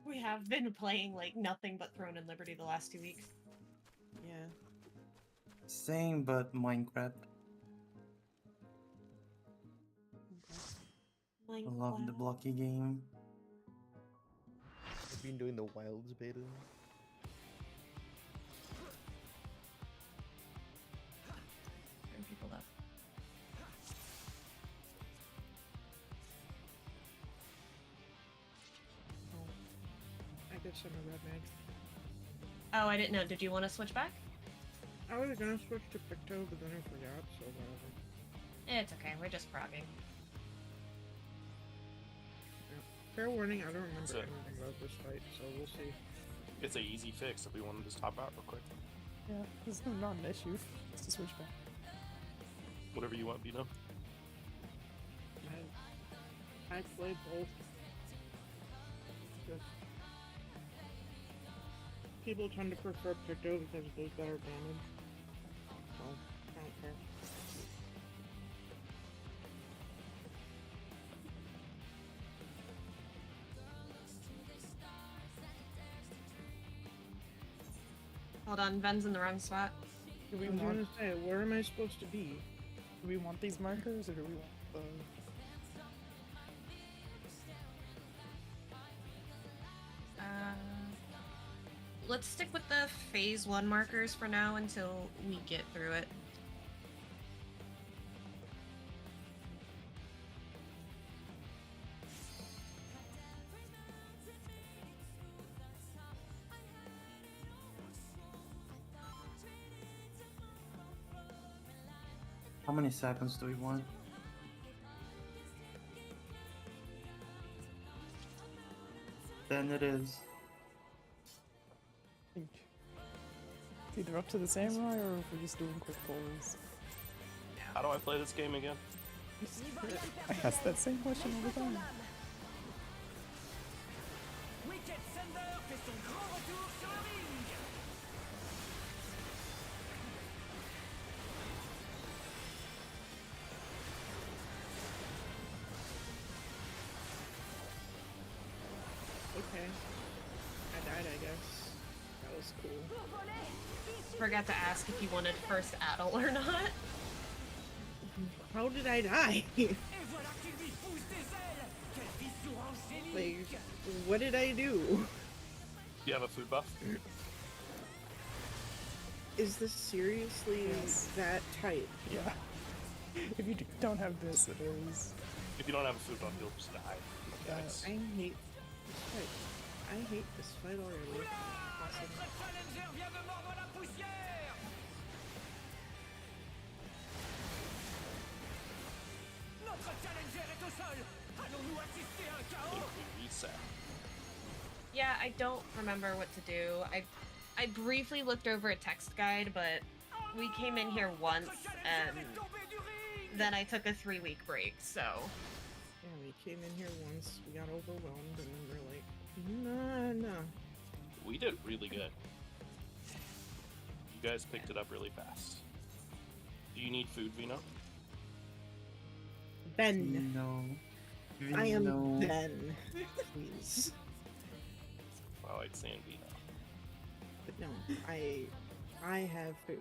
We have been playing like nothing but Throne and Liberty the last 2 weeks. Yeah. Same, but Minecraft. I love the blocky game. I've been doing the Wilds beta. Bring people up. I guess I'm a red mag. Oh, I didn't know. Did you want to switch back? I was gonna switch to Picto, but then I forgot, so whatever. It's okay. We're just progging. Yeah. Fair warning, I don't remember So- anything about this fight, so we'll see. It's a easy fix if we want to just hop out real quick. Yeah, it's not an issue. It's to switch back. Whatever you want, Bino. I play both. Just people tend to prefer Picto because it does better damage. So, I don't care. Hold on, Ven's in the wrong spot. Do we I was want gonna say, where am I supposed to be? these markers, or do we want the? Let's stick with the phase 1 markers for now until we get through it. How many seconds do we want? Then it is. I think it's either up to the samurai or if we're just doing quick polls. How do I play this game again? I ask that same question all the time. Okay. I died, I guess. That was cool. Forgot to ask if you wanted first Addle or not. How did I die? Like, what did I do? Do you have a food buff? Is this seriously Yes. that tight? Yeah. If you don't have this, it is. If you don't have a food buff, you'll just die. Nice. I hate this fight. I hate this fight already. Awesome. Reset. Yeah, I don't remember what to do. I briefly looked over a text guide, but we came in here once and then I took a 3-week break, so. Yeah, we came in here once, we got overwhelmed, and then we're like, nah. We did really good. You guys picked it up really fast. Do you need food, Vino? Ben. No. I am No. Ben. Please. I like saying Vino. But no, I have food.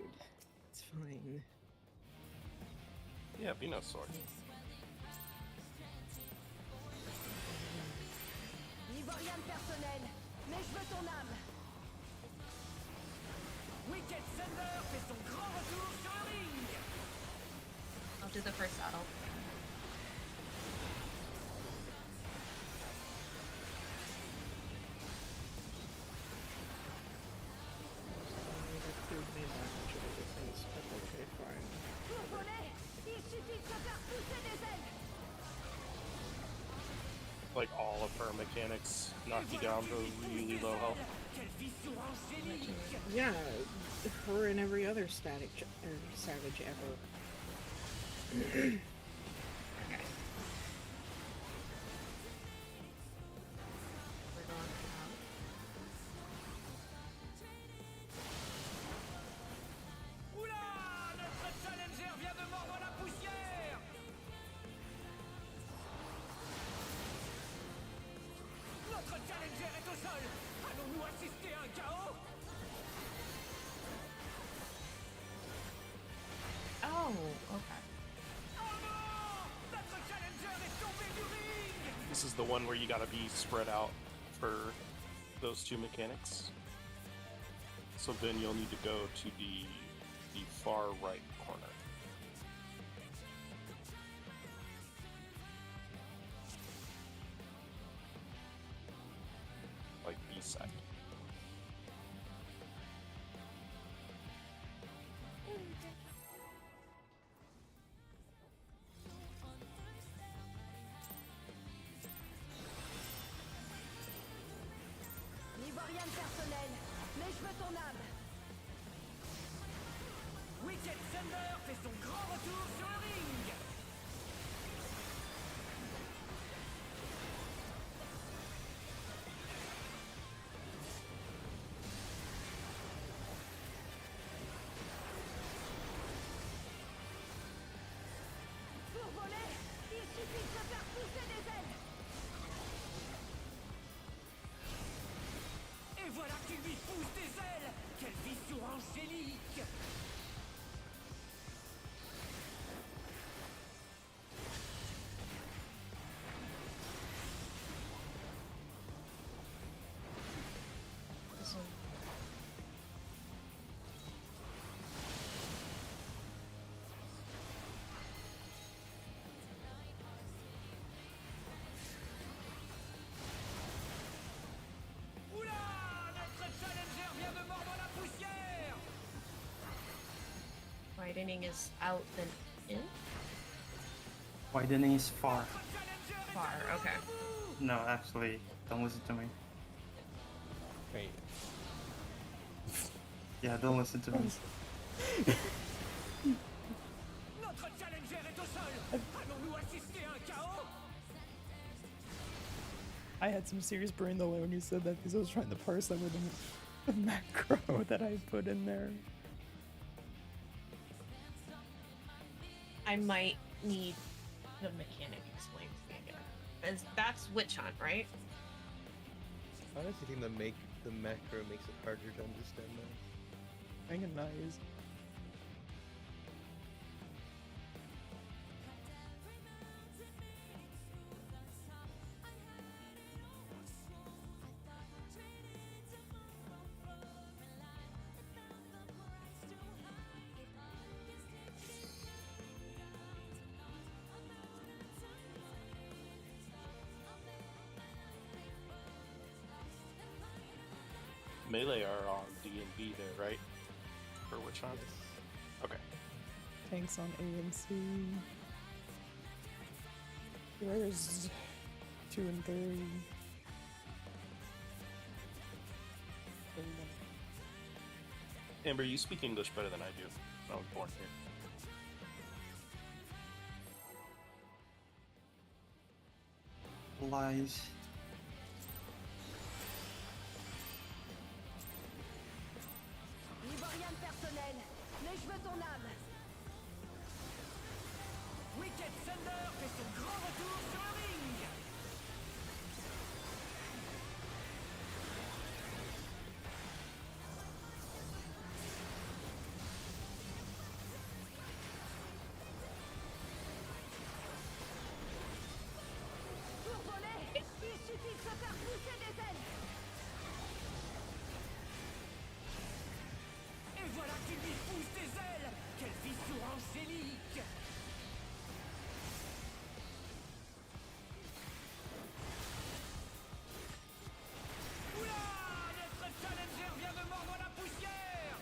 It's fine. Yeah, Vino's sword. Niveau rien de personnel, mais je veux ton âme. Wicked Sender fait son grand retour sur le ring. I'll do the first Addle. Food made that much of a difference, but okay, fine. Bourgeonnet, il suffit de se faire pousser des ailes. Like all of her mechanics knock you down to really low health. Quelle vision angélique. Yeah, her and every other savage ever. Okay. We're going out. Oula, notre challenger vient de mordre la poussière. Notre challenger est au sol. this is the one where you gotta be spread out for those two mechanics. So then you'll need to go to the far right corner. Like B-side. N'y vois rien de personnel, mais je veux ton âme. Wicked Thunder fait son grand retour sur le ring. Pour voler, il suffit de se faire pousser des ailes. Et voilà qu'il lui pousse des ailes. Quelle vision angélique. Oula, notre challenger vient de mordre la poussière. Widening is out then in? Widening is far. Notre challenger est Far, à nouveau okay. debout. No, actually, don't listen to me. Wait. Yeah, don't listen to me. Notre challenger est au sol. Allons-nous assister à un chaos? I had some serious brain delay when you said that because I was trying to parse some of the macro that I put in there. I might need the mechanic explained to me again. That's Witch Hunt, right? I honestly think the macro makes it harder to understand though. I can not use. Melee are on D&B there, right? For which one? Okay. Tanks on A and C. Where's 2 and 3? Amber, you speak English better than I do. I was born here. Lies. N'y vois rien de personnel, mais je veux ton âme. Wicked Thunder fait son grand retour sur le ring. Pour voler, il suffit de se faire pousser des ailes. Et voilà qu'il lui pousse des ailes. Quelle vision angélique. Oula, notre challenger vient de mordre la poussière.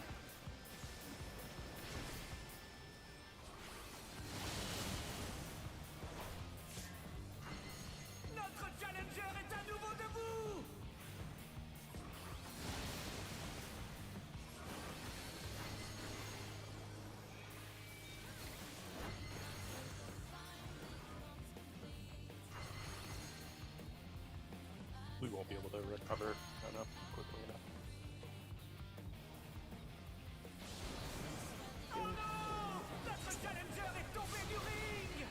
Notre challenger est à nouveau debout. We won't be able to recover enough quickly enough. Oh non, notre challenger est tombé du ring.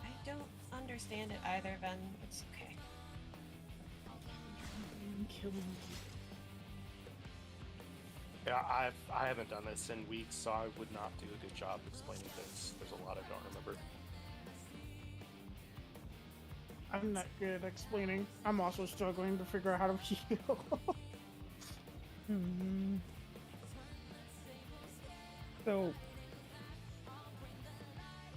I don't understand it either, Ben. It's okay. Kill him. Yeah, I haven't done this in weeks, so I would not do a good job explaining this. There's a lot I don't remember. I'm not good at explaining. I'm also struggling to figure out how to heal. Hmm. So,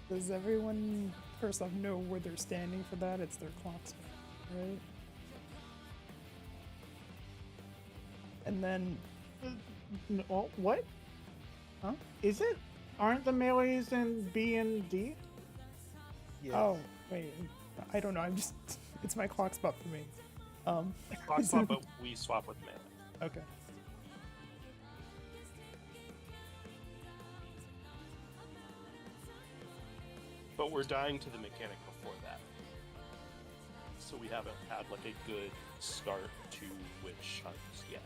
does everyone first off know where they're standing for that? It's their clock spot, right? And then, No, what? huh? Is it? Aren't the melees in B and D? Yes. Oh, wait. I don't know. I'm just. It's my clock spot for me. Clock swap, but we swap with mana. Okay. But we're dying to the mechanic before that. So we haven't had like a good start to witch hunts yet.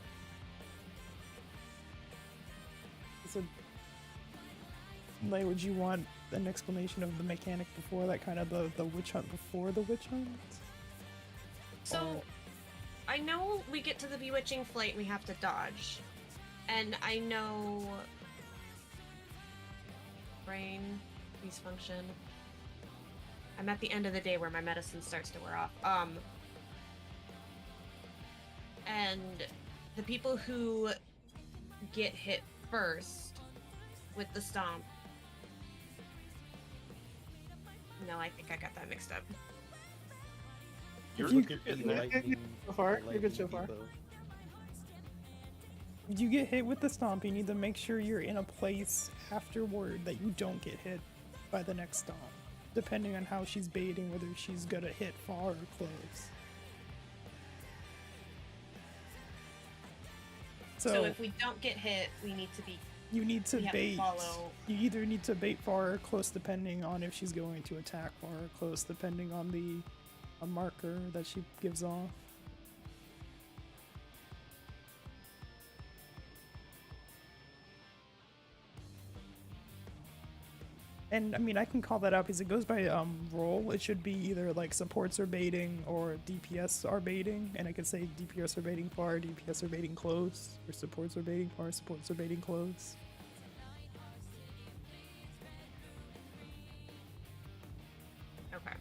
So, like, would you want an explanation of the mechanic before that, kind of the witch hunt before the witch hunt? So, I know we get to the bewitching flight and we have to dodge. And I know... brain dysfunction. I'm at the end of the day where my medicine starts to wear off. And the people who get hit first with the stomp... No, I think I got that mixed up. You're you- getting there. So far, you're good so far. If you get hit with the stomp, you need to make sure you're in a place afterward that you don't get hit by the next stomp, depending on how she's baiting, whether she's gonna hit far or close. So if we don't get hit, we need to be... you need to we have to bait. follow- You either need to bait far or close, depending on if she's going to attack far or close, depending on the marker that she gives off. And I mean, I can call that out because it goes by role. It should be either like supports are baiting or DPS are baiting, and I could say DPS are baiting far, DPS are baiting close, or supports are baiting far, supports are baiting close. Okay.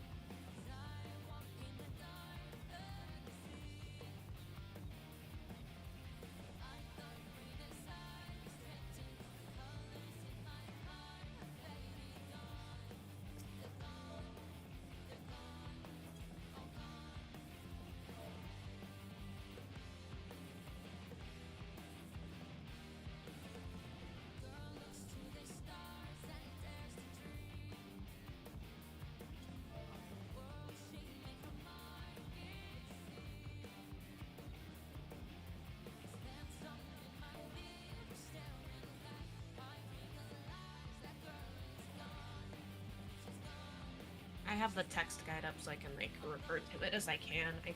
I have the text guide up so I can like refer to it as I can. Okay.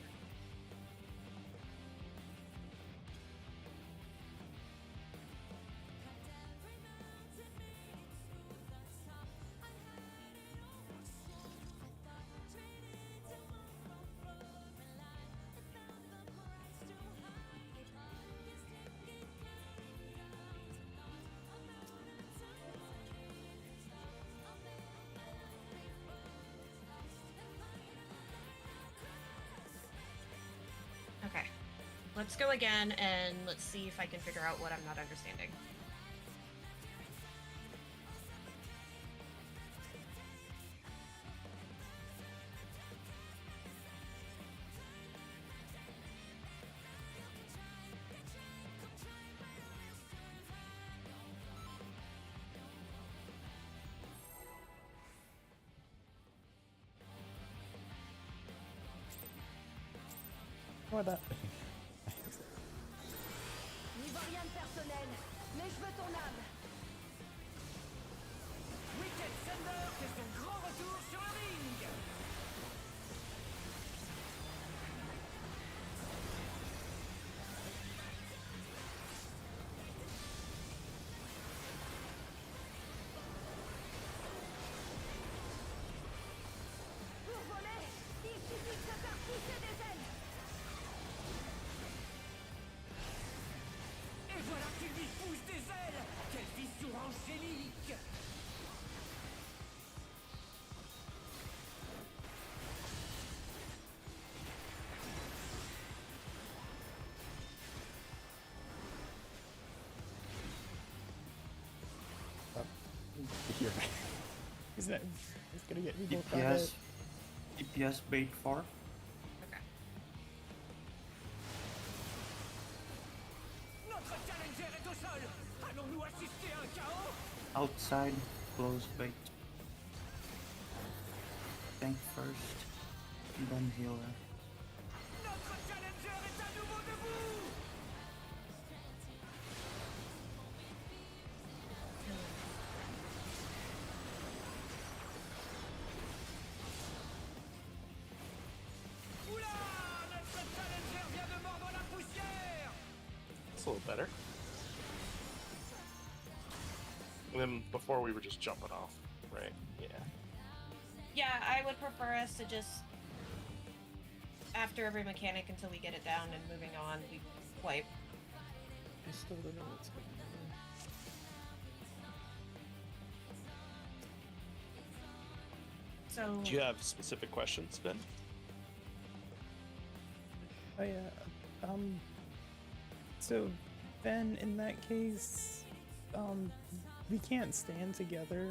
Let's go again and let's see if I can figure out what I'm not understanding. Or that. N'y vois rien de personnel, mais je veux ton âme. Wicked Thunder fait son grand retour sur le ring. Pour voler, il suffit de se faire pousser des ailes. Et voilà qu'il lui pousse des ailes. Quelle fissure angélique. Here. He's gonna get evil from DPS. it. DPS bait 4. Okay. Notre challenger est au sol. Allons-nous assister à un chaos? Outside. Close bait. Tank first. Then healer. Notre challenger est à nouveau debout. Oula! Notre challenger vient de mordre la poussière. It's a little better. And then before we were just jumping off, right? Yeah. Yeah, I would prefer us to just, after every mechanic until we get it down and moving on, we wipe. I still don't know what's going on. So Do you have specific questions, Ben? Oh yeah. So Ben, in that case, we can't stand together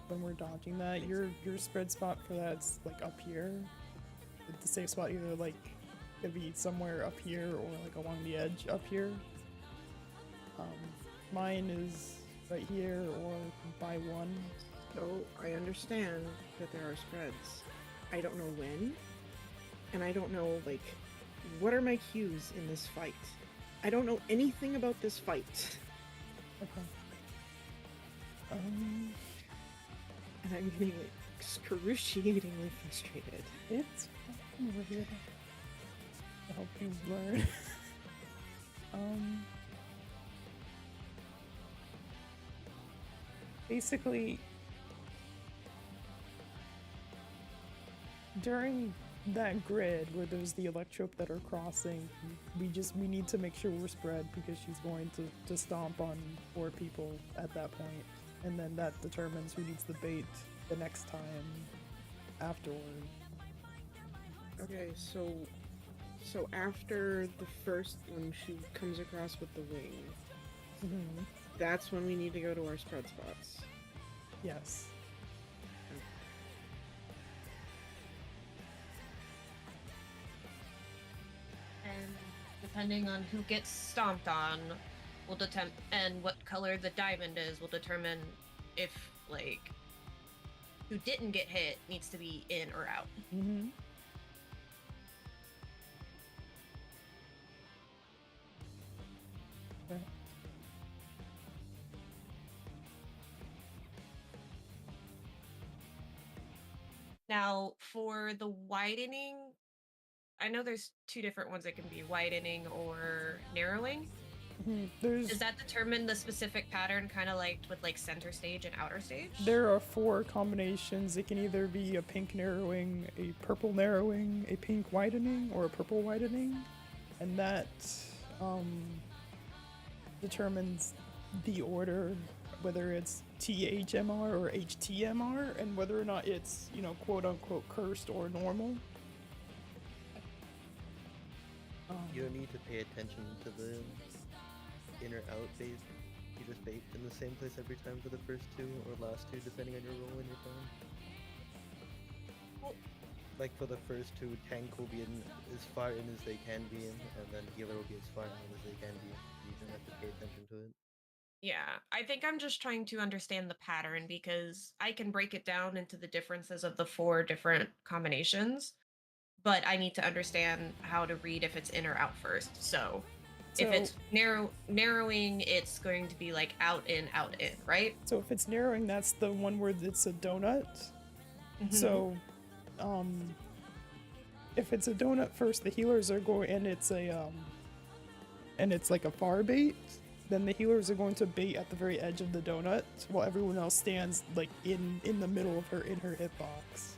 when we're dodging that. Your spread spot for that's like up here. The safe spot either like could be somewhere up here or like along the edge up here. Mine is right here or by one. So I understand that there are spreads. I don't know when, and I don't know like what are my cues in this fight. I don't know anything about this fight, Okay. and I'm getting like, excruciatingly frustrated. It's fine, we're here to help you learn. Basically, during that grid where there's the electrope that are crossing, we need to make sure we're spread because she's going to stomp on 4 people at that point, and then that determines who needs the bait the next time afterward. Okay, so after the first one she comes across with the wing, Mm-hmm. that's when we need to go to our spread spots. Yes. and depending on who gets stomped on, will determine and what color the diamond is will determine if like who didn't get hit needs to be in or out. Mm-hmm. Okay. Now, for the widening, I know there's 2 different ones that can be widening or narrowing. There's Does that determine the specific pattern, kind of like with like center stage and outer stage? There are 4 combinations. It can either be a pink narrowing, a purple narrowing, a pink widening, or a purple widening, and that determines the order, whether it's THMR or HTMR, and whether or not it's, you know, quote unquote cursed or normal. You don't need to pay attention to the in or out bait. You just bait in the same place every time for the first 2 or last 2, depending on your roll and your phone. Well, Like for the first 2, tank will be in as far in as they can be in, and then healer will be as far in as they can be in. You don't have to pay attention to it. yeah, I think I'm just trying to understand the pattern because I can break it down into the differences of the 4 different combinations, but I need to understand how to read if it's in or out first. So if it's narrowing, it's going to be like out in, right? So if it's narrowing, that's the one where it's a donut. Mhm. So, if it's a donut first, the healers are going, and it's like a far bait. Then the healers are going to bait at the very edge of the donut, while everyone else stands like in the middle of her hitbox.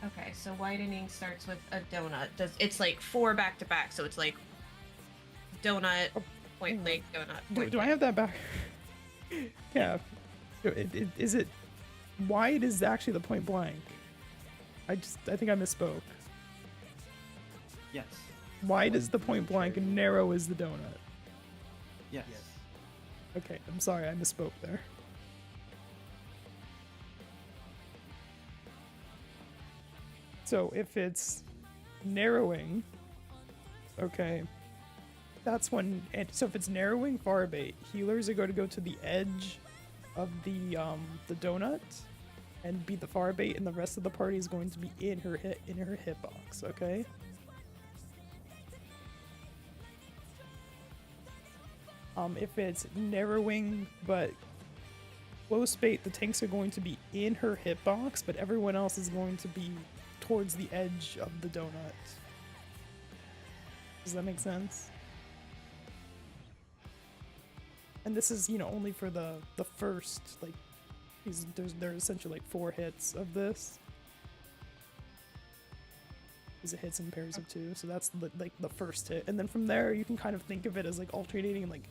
Okay, so widening starts with a donut. It's like 4 back to back, so it's like donut, point blank, donut. Point Do I have that back? Yeah. Is it wide is actually the point blank? I think I misspoke. Yes. Wide is the point blank and narrow is the donut. Yes. Yes. Okay, I'm sorry, I misspoke there. So if it's narrowing, okay, that's when. So if it's narrowing far bait, healers are going to go to the edge of the donut and beat the far bait, and the rest of the party is going to be in her hitbox. Okay. If it's narrowing but close bait, the tanks are going to be in her hitbox, but everyone else is going to be towards the edge of the donut. Does that make sense? And this is, only for the first, like, there's essentially like 4 hits of this. Because it hits in pairs of 2, so that's the first hit. And then from there, you can kind of think of it as like alternating, like,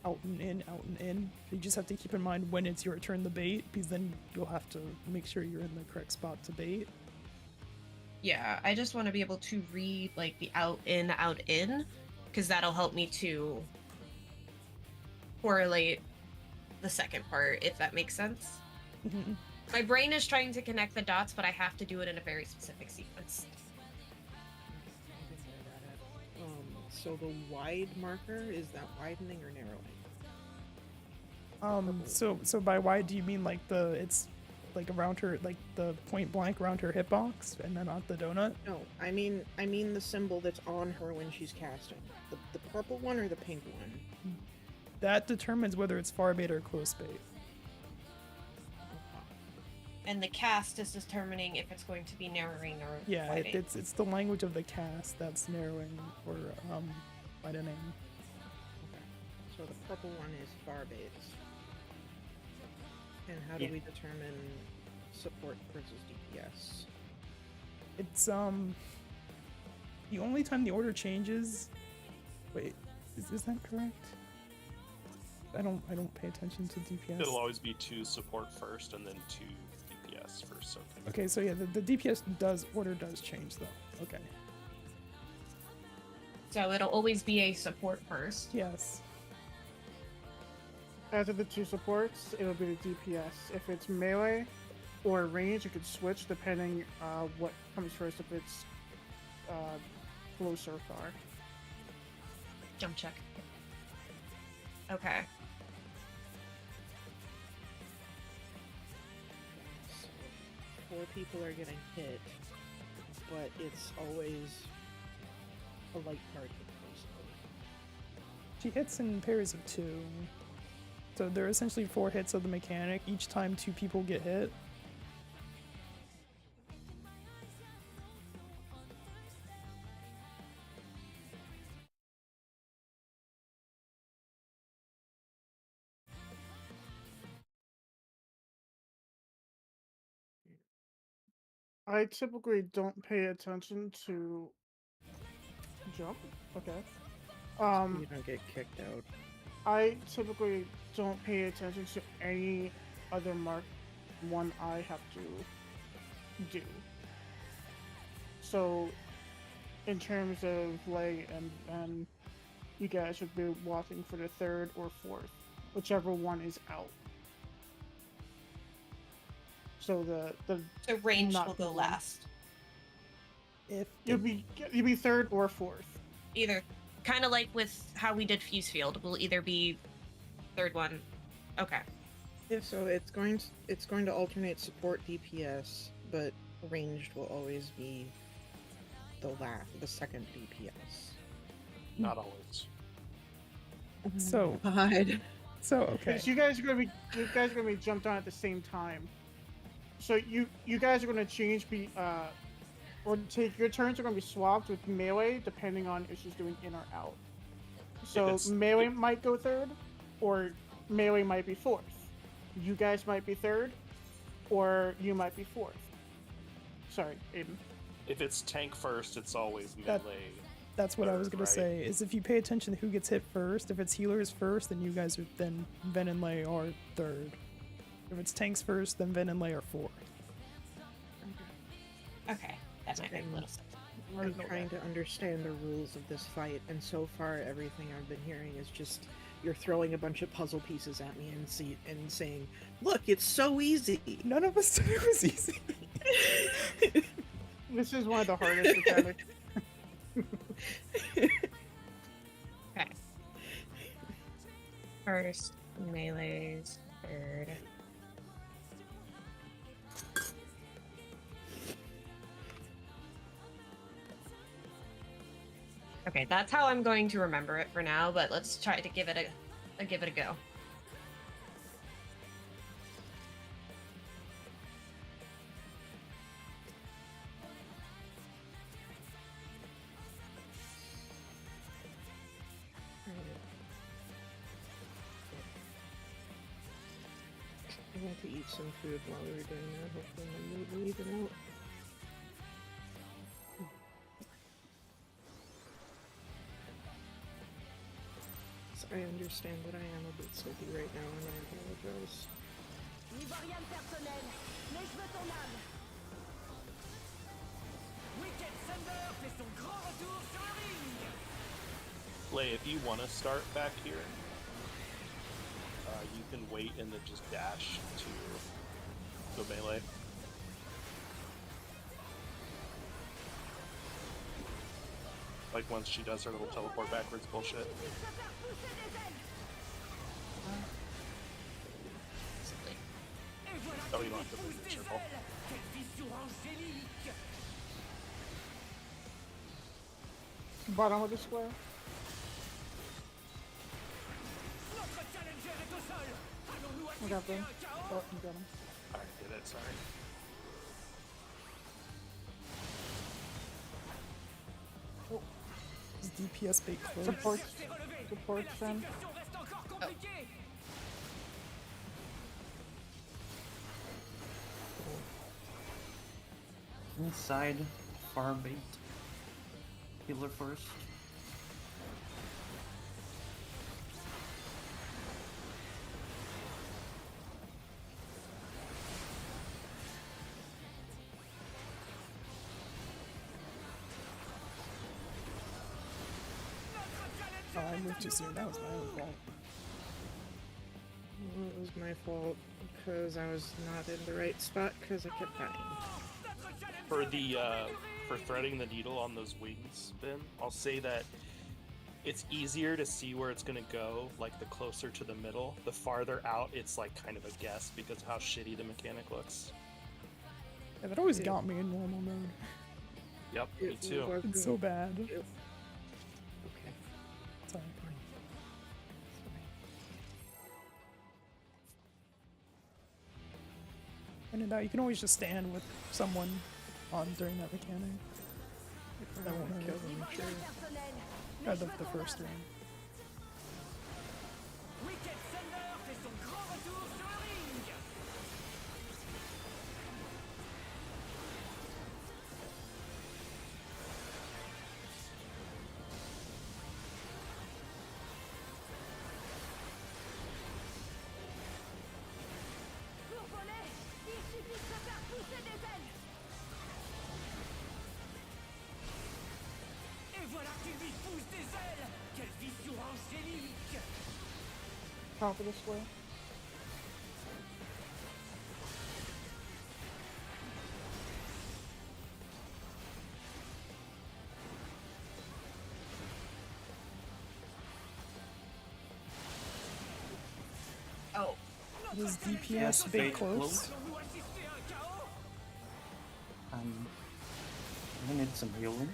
out and in, out and in. You just have to keep in mind when it's your turn to bait, because then you'll have to make sure you're in the correct spot to bait. Yeah, I just want to be able to read like the out in, because that'll help me to correlate the second part, if that makes sense. Mm-hmm. My brain is trying to connect the dots, but I have to do it in a very specific sequence. So the wide marker, is that widening or narrowing? So by wide, do you mean like it's like around her, like the point blank around her hitbox, and then on the donut? No, I mean the symbol that's on her when she's casting. The purple one or the pink one? That determines whether it's far bait or close bait. And the cast is determining if it's going to be narrowing or Yeah, widening. it's the language of the cast that's narrowing or widening. Okay. So the purple one is far baits. And how do Yeah. we determine support versus DPS? It's the only time the order changes. Wait, is that correct? I don't pay attention to DPS. It'll always be 2 support first and then 2 DPS for soaking. Okay, so yeah, the DPS order does change though. Okay. So it'll always be a support first. Yes. After the 2 supports, it'll be the DPS. If it's melee or range, you could switch depending what comes first. If it's close or far. Jump check. Okay. So 4 people are getting hit, but it's always a light party, basically. She hits in pairs of 2. So there are essentially 4 hits of the mechanic. Each time 2 people get hit. I typically don't pay attention to jump. Okay. You don't get kicked out. I typically don't pay attention to any other mark one I have to do. So, in terms of lay and you guys should be watching for the 3rd or 4th, whichever one is out. So So range not will go the- last. If you'll be 3rd or 4th. Either, kind of like with how we did Fuse Field, will either be 3rd one. Okay. So it's going to alternate support DPS, but ranged will always be the second DPS. Not always. So God. so okay. Because you guys are gonna be jumped on at the same time. So you guys are gonna change or take your turns are gonna be swapped with melee depending on if she's doing in or out. So it's- melee might go 3rd, or melee might be 4th. You guys might be 3rd, or you might be 4th. Sorry, Aiden. If it's tank first, it's always That- melee. That's what I was 3rd, gonna right? say. Is if you pay attention to who gets hit first. If it's healers first, then you guys are then Ven and Lei are 3rd. If it's tanks first, then Ven and Lei are 4th. Okay. That might make a little sense. I'm trying to understand the rules of this fight, and so far everything I've been hearing is just you're throwing a bunch of puzzle pieces at me and saying, "Look, it's so easy." None of us said it was easy. This is one of the hardest mechanics. Okay. First, melees. Third. Okay, that's how I'm going to remember it for now, but let's try to give it a go. I want to eat some food while we were doing that. Hopefully my mood will even out. So I understand that I am a bit soapy right now, and I apologize. N'y vois rien de personnel, mais je veux ton âme. Wicked Thunder fait son grand retour sur le ring. Lay, if you want to start back here, you can wait and then just dash to the melee. Like once she does her little teleport backwards bullshit. Se faire pousser des ailes. Basically. Et voilà Oh, qu'il you don't lui have to pousse move the des circle. ailes. Quelle vision angélique. Bottom of the square. Notre challenger est au sol. Allons-nous I got assister à them. un chaos? Oh, you got him. I did it, sorry. Is DPS bait close? Support. S'est relevé. Support, Mais la Sam. situation reste encore compliquée. Inside, far bait. Healer first. Oh, I moved too soon. That was my own fault. Well, it was my fault because I was not in the right spot because I kept dying. For the for threading the needle on those wings, Ben, I'll say that it's easier to see where it's gonna go, like the closer to the middle. The farther out, it's like kind of a guess because of how shitty the mechanic looks. Yeah, that always got me in normal mode. Yep, me too. It's so bad. Okay. Sorry. And in that, you can always just stand with someone on during that mechanic. That won't hurt. N'y vois rien de personnel, mais I je veux love the ton first âme. one. Wicked Thunder fait son grand retour sur le ring. Pour voler, il suffit de se faire pousser des ailes. Et voilà qu'il lui pousse des ailes. Quelle vision angélique. Top of the square. Oh, Is DPS Yes, bait bait close? close. Allons-nous assister à un chaos? I need some healing.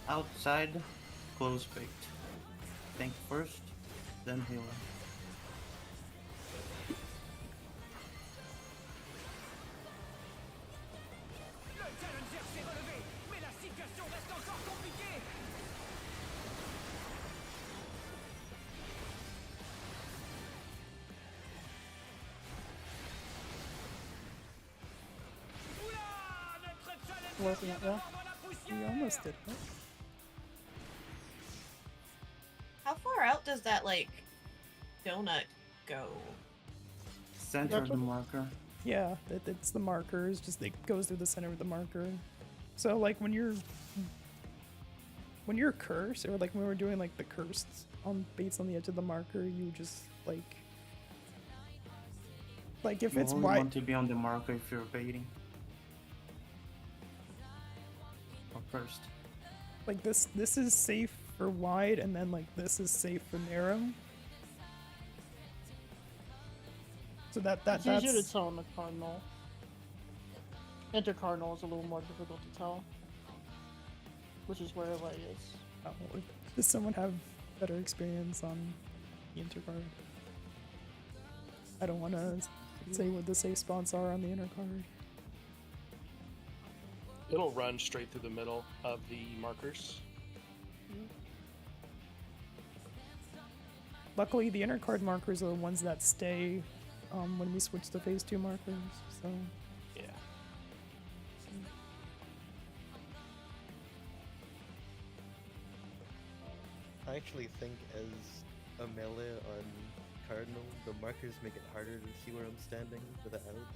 Outside, close bait. Tank first, then healer. Le challenger s'est relevé, mais la situation reste encore compliquée. Oula, notre challenger Working vient it, de yeah. mordre la We poussière. almost did it. how far out does that like donut go? Center of the marker. Yeah, it's the markers. Just it goes through the center of the marker. So like when you're cursed, or like when we're doing like the cursed on baits on the edge of the marker, you just like Like if You it's only wide, want to be on the marker if you're baiting. Or first. like this is safe for wide, and then like this is safe for narrow. So It's easier to that's tell in the cardinal. Intercardinal is a little more difficult to tell, which is where LA is. oh, does someone have better experience on the intercard? I don't want to say what the safe spots are on the intercard. It'll run straight through the middle of the markers. Luckily, the intercard markers are the ones that stay when we switch to phase 2 markers. So Yeah. I actually think as a melee on Cardinal, the markers make it harder to see where I'm standing for the out.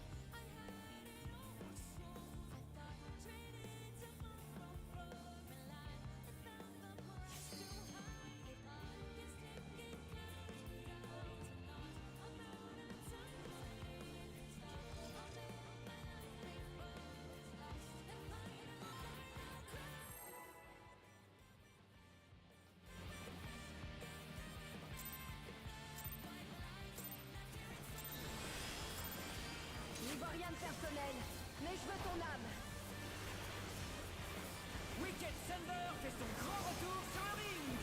N'y vois rien de personnel, mais je veux ton âme. Wicked Sender fait son grand retour sur le ring.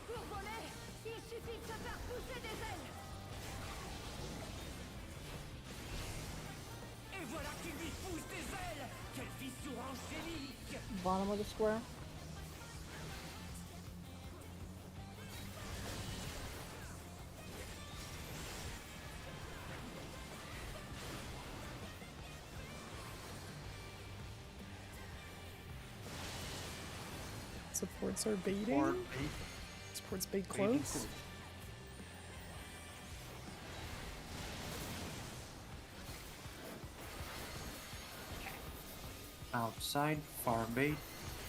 Pour voler, il suffit de se faire pousser des ailes. Et voilà qu'il lui pousse des ailes. Quelle fissure angélique. Bottom of the square. supports are baiting. Or bait. Supports bait Baiting close. Outside, far bait,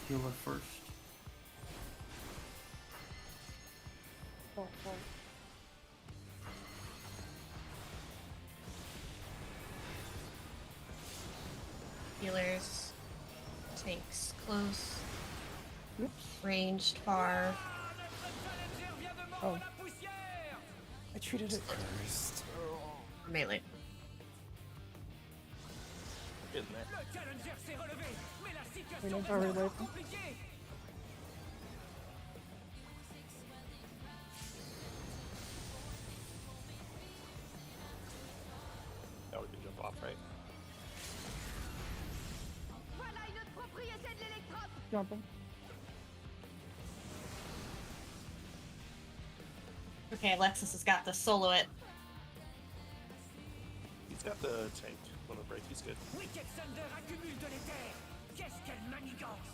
healer first. Oh, sorry. Healers. Tanks close. Oops. Ranged far. Oh. I treated it cursed. Melee. In there. Le challenger s'est relevé, mais la We situation don't reste hurry encore later. compliquée. Now we can jump off, right? Voilà une autre propriété de l'électrope. Jumping. Okay, Alexis has got to solo it. He's got the tank on the break. He's good. Wicked Thunder accumule de l'éther. Qu'est-ce qu'elle manigance.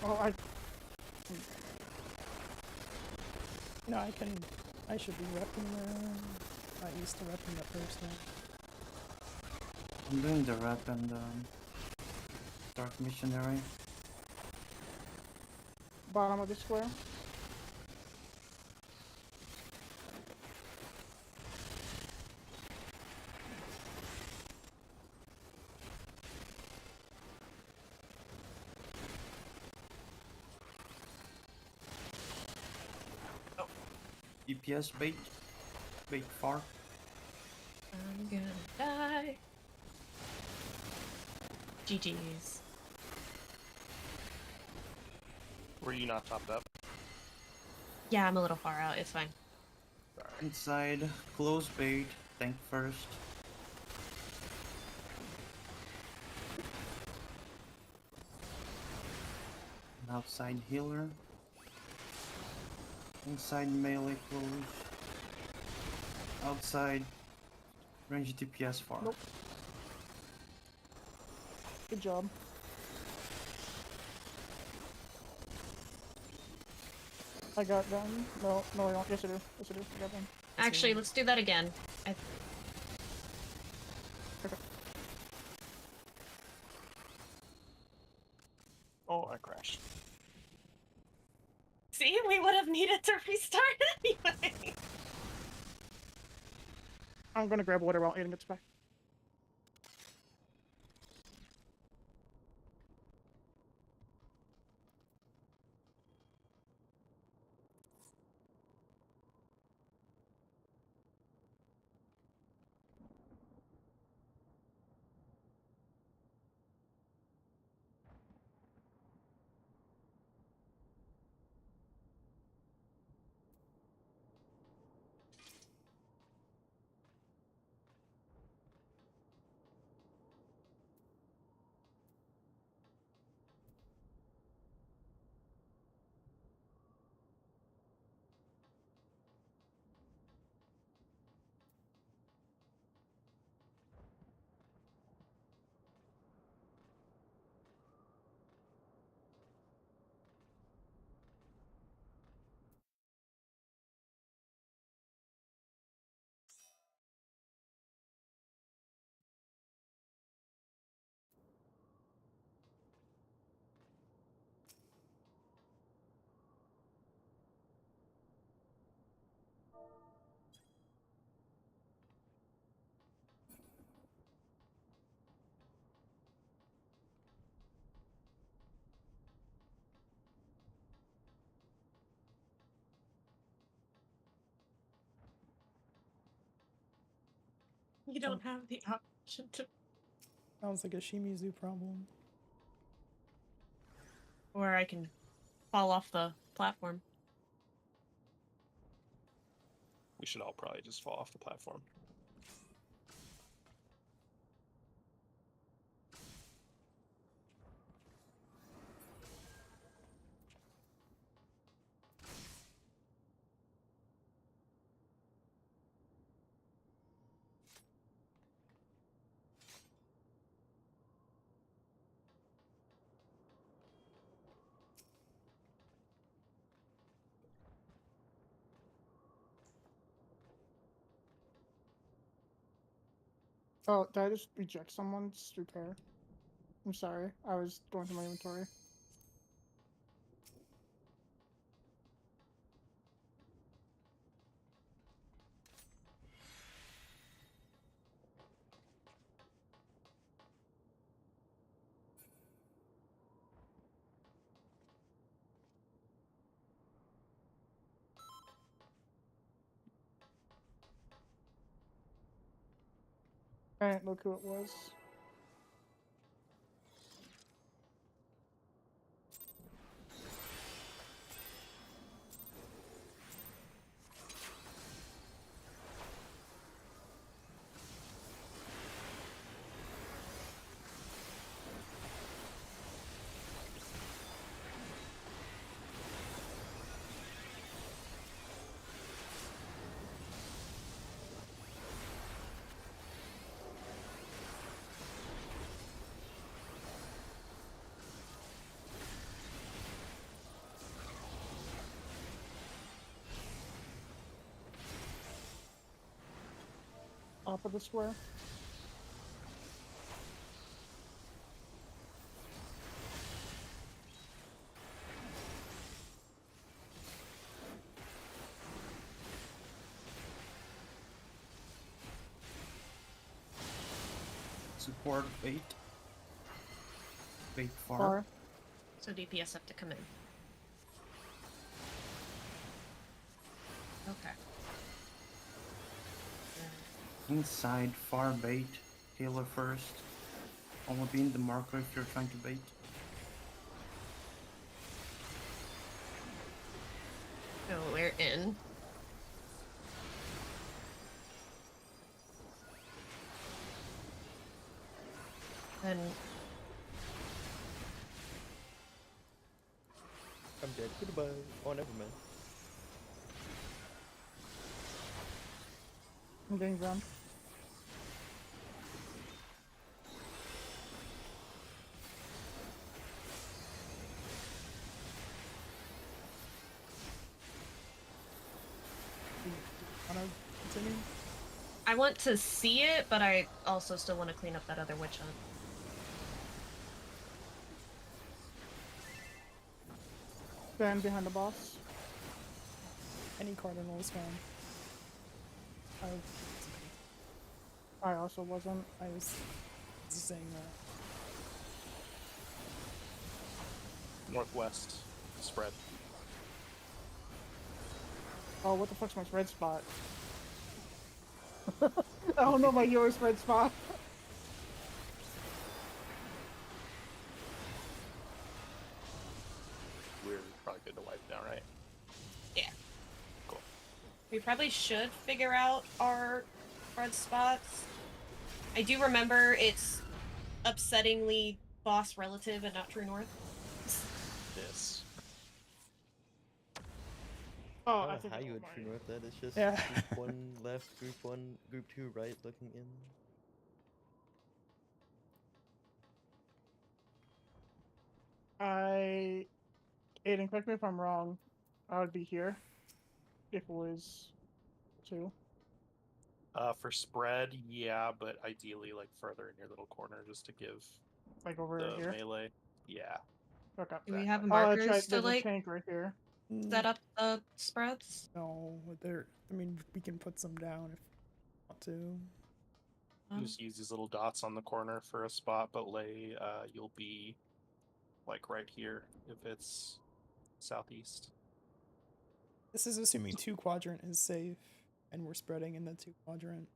Oh, No, I should be repping not used to repping that person. I'm doing the rep and Dark Missionary. bottom of the square. DPS bait. Bait far. I'm gonna die. GG's. Were you not topped up? Yeah, I'm a little far out. It's fine. Inside, close bait, tank first. An outside healer. Inside melee close. Outside range DPS far. Nope. Good job. I got them. No, I don't. Yes, I do. Yes, I do. I got them. Actually, let's do that again. Oh, I crashed. See, we would have needed to restart anyway. I'm gonna grab water while Aiden gets back. You don't have the option to. Sounds like a Shimizu problem. Or I can fall off the platform. We should all probably just fall off the platform. Oh, did I just reject someone's repair? I'm sorry. I was going through my inventory. Alright, look who it was. Off of the square. Support bait. Bait far. Far. So DPS have to come in. Okay. Inside, far bait. Healer first. Only be in the marker if you're trying to bait. And I'm dead. Goodbye. Oh, never mind. I'm getting drowned. Wanna continue? I want to see it, but I also still want to clean up that other witch hunt. Stand behind the boss. Any cardinal is fine. I also wasn't. I was saying that. Northwest spread. Oh, what the fuck's my red spot? I don't know my yours red spot. We're probably good to wipe now, right? Yeah. Cool. We probably should figure out our red spots. I do remember it's upsettingly boss relative and not true north. This. Oh, I I don't know think how I you know would mine. true north that. It's just Yeah. group 1 left, group 2 right looking in. Aiden, correct me if I'm wrong. I would be here if it was 2. For spread, yeah, but ideally like further in your little corner just to give Like over the here. melee. Yeah. Okay. Do we have Oh, that's markers right. to There's a like tank right here. set up the spreads? No, there. I mean, we can put some down if we want to. Just use these little dots on the corner for a spot, but lay you'll be like right here if it's southeast. This is assuming 2 quadrant is safe, and we're spreading in the 2 quadrant.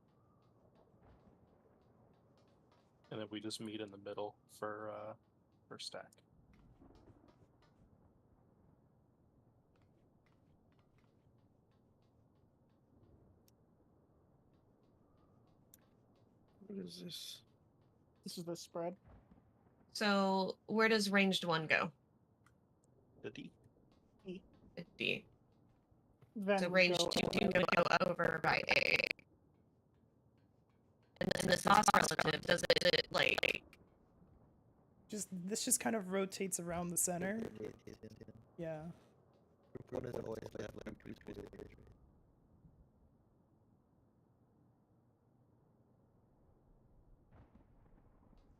And then we just meet in the middle for stack. What is this? This is the spread. So where does ranged 1 go? The D. The D. Then So we ranged go 2 would go over by A. And then this boss relative, does it like This just kind of rotates around the center. Yeah. Group 1 is always left, group 2 is always right.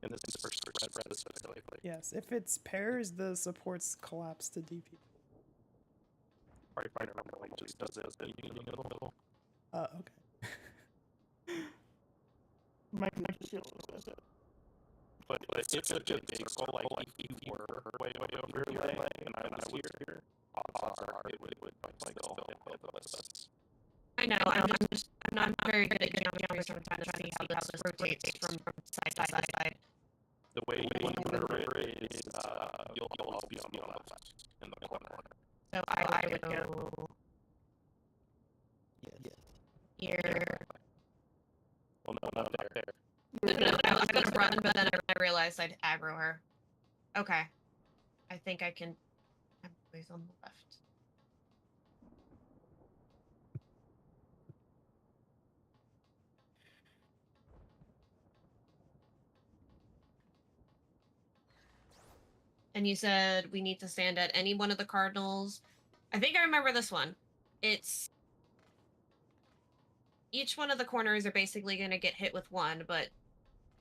And this is for spread especially. Yes. If it's pairs, the supports collapse to DP. Right, remember, like just does it in the middle. Okay. my shield is it. But if it's a big circle, like if you were way over your leg and I was here, odds are it would like still hit both of us. I know, I'm not very good at geometry, so I'm trying to see how this rotates from side to side. The way you maneuver it is you'll always be on the left in the corner. So I would go Yes. here. Well, no, not there. No, I was gonna run, but then I realized I'd aggro her. Okay. I think I can. I'm always on the left. And you said we need to stand at any one of the cardinals. I think I remember this one. It's each one of the corners are basically going to get hit with 1, but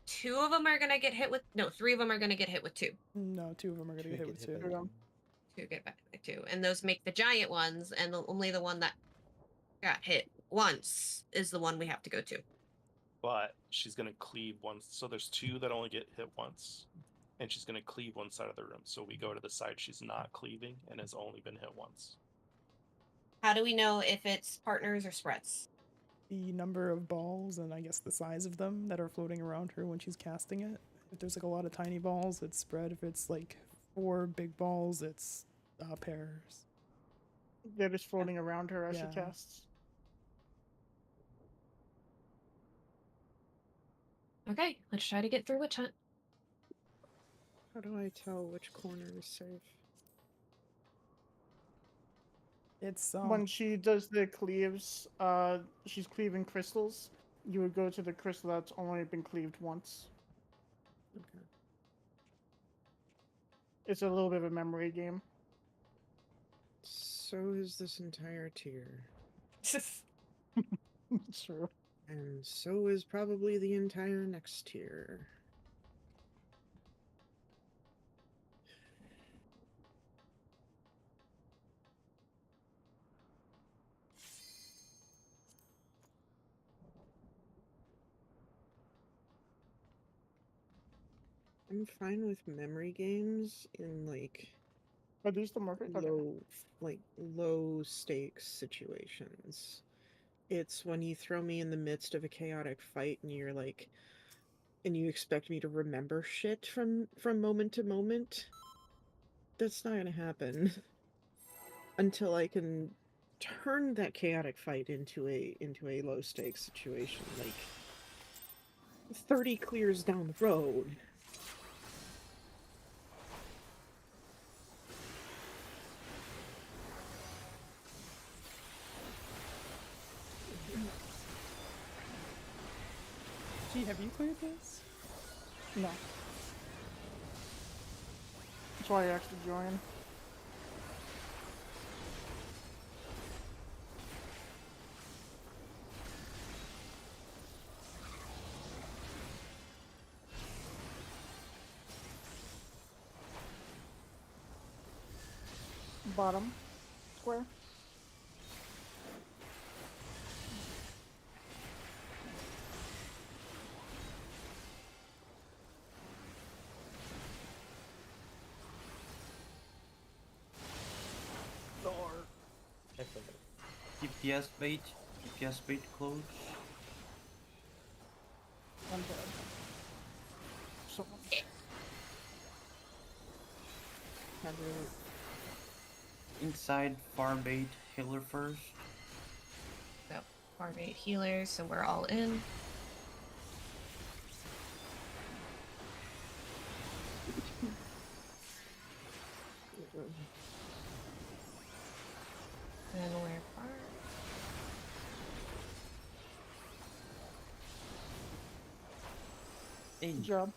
2 of them are going to get hit with 3 of them are going to get hit with 2. No, 2 of them are going to get hit with 2. 2 get back by 2, and those make the giant ones, and only the one that got hit once is the one we have to go to. But she's gonna cleave once, so there's 2 that only get hit once, and she's gonna cleave one side of the room. So we go to the side she's not cleaving and has only been hit once. How do we know if it's partners or spreads? The number of balls and I guess the size of them that are floating around her when she's casting it. If there's like a lot of tiny balls, it's spread. If it's like 4 big balls, it's pairs. They're just floating around her as she Yeah. casts. Okay, let's try to get through Witch Hunt. How do I tell which corner is safe? It's When she does the cleaves, she's cleaving crystals. You would go to the crystal that's only been cleaved once. Okay. It's a little bit of a memory game. So is this entire tier. True. And so is probably the entire next tier. I'm fine with memory games in like Are these the market? Okay. low stakes situations. It's when you throw me in the midst of a chaotic fight and you're like and you expect me to remember shit from moment to moment. That's not gonna happen until I can turn that chaotic fight into a low stakes situation, like 30 clears down the road. Gee, have you cleared this? No. That's why I asked to join. Bottom square. I forgot. DPS bait close. I'm dead. Someone. Have Inside far bait healer first. So, farm 8 healers, so we're all in. And we're far. Hey, Good job.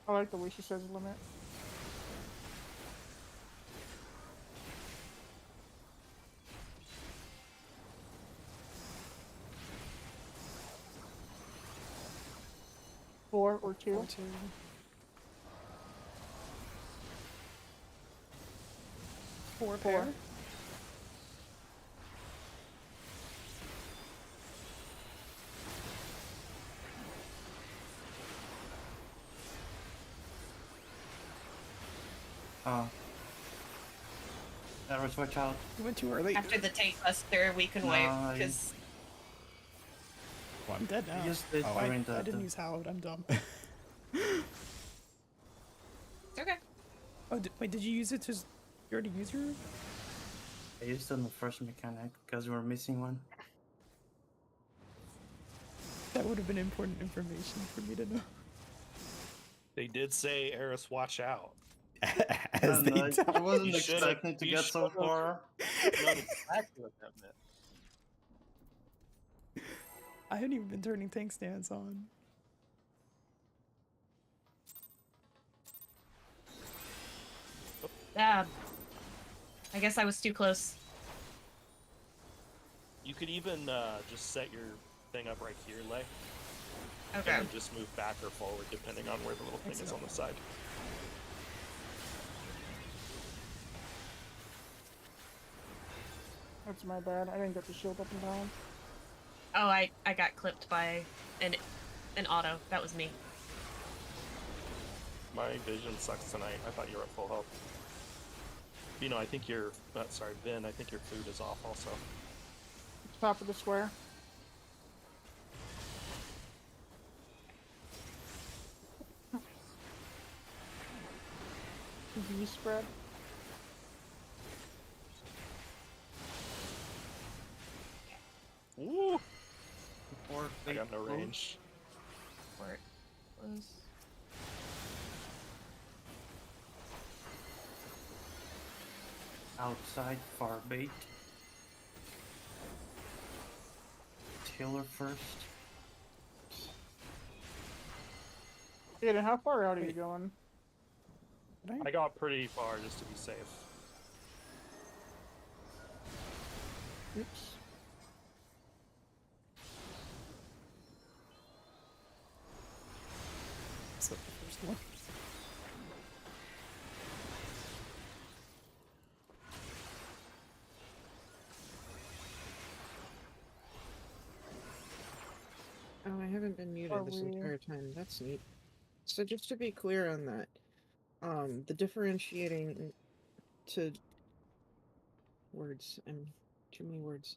I like the way she says limit. Four or two. 4-2. Four pair. oh. Eros, watch out. You went too early. After the tank buster, we can wait, because Well, I'm dead now. Use it Oh, I during the- didn't use Howard. I'm dumb. it's okay. Oh, wait, did you use it to... You already used your... I used it on the first mechanic because we were missing one. That would have been important information for me to know. They did say, Eris, watch out. As they I tell wasn't You should've- expecting to you get so should've- far. Known exactly what that meant. I haven't even been turning tank stance on. I guess I was too close. You could even just set your thing up right here, Lay. Okay. And then just move back or forward depending on where the little thing is on the side. That's my bad. I didn't get the shield up and down. Oh, I got clipped by an auto. That was me. My vision sucks tonight. I thought you were at full health. You know, I think your sorry, Vin, I think your food is off also. Top of the square. B spread. Ooh, Or I bait got no close. range. Port close. Outside far bait. Killer first. Aiden, how far out are you Wait. going? I got pretty far just to be safe. Oops. So the first one. Oh, I haven't been muted Are this we- entire time. That's neat. So just to be clear on that, the differentiating to words and too many words.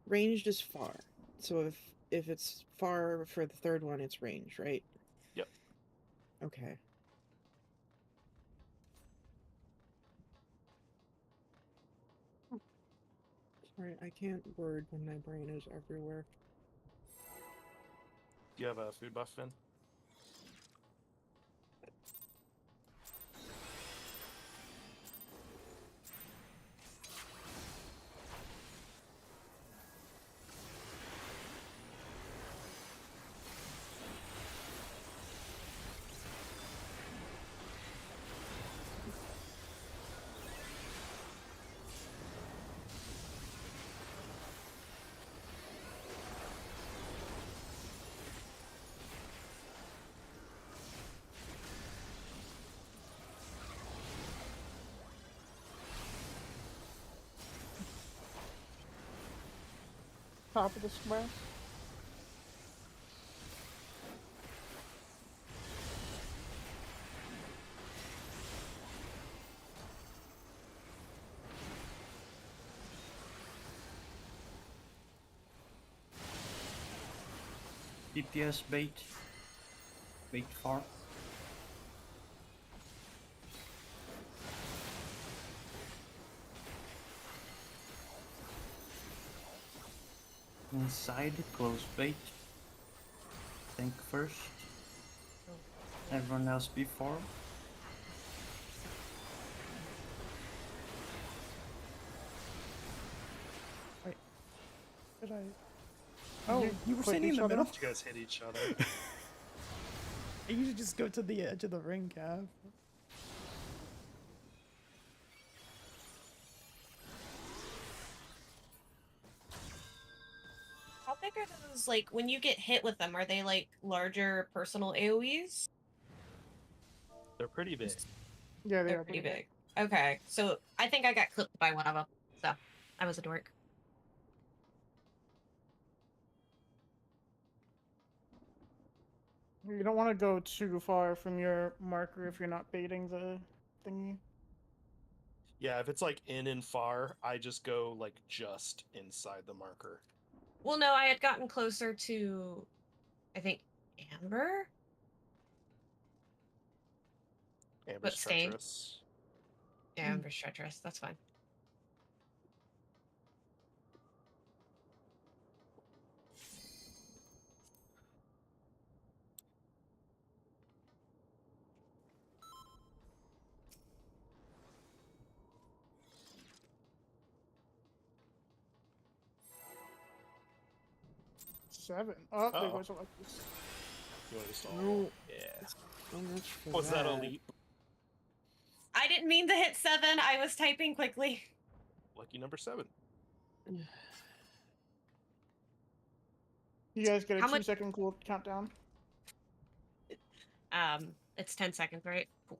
Ranged is far. So if it's far for the third one, it's range, right? Yep. Okay. Sorry, I can't word when my brain is everywhere. Do you have a food buff, Finn? Top of the square. DPS bait. Bait far. Inside, close bait. Think first. Everyone else before. Did I? Oh, you were click standing in each the other? middle? You guys hit each other. I usually just go to the edge of the ring, Cav. How big are those? Like when you get hit with them, are they like larger personal AOE's? They're pretty big. Yeah, they They're are pretty big. Okay, so I think I got clipped by one of them. So I was a dork. You don't want to go too far from your marker if you're not baiting the thingy. Yeah, if it's like in and far, I just go like just inside the marker. Well, no, I had gotten closer to, I think, Amber, Amber's but stayed. treacherous. Yeah, Amber's treacherous. That's fine. Seven. Oh, there Uh-oh. goes Alexis. You want to stall? No. Yeah. So much for Was that a that. leap? I didn't mean to hit 7. I was typing quickly. Lucky number 7. You guys get a How 2 much- second cool countdown. It's 10 seconds, right? Cool.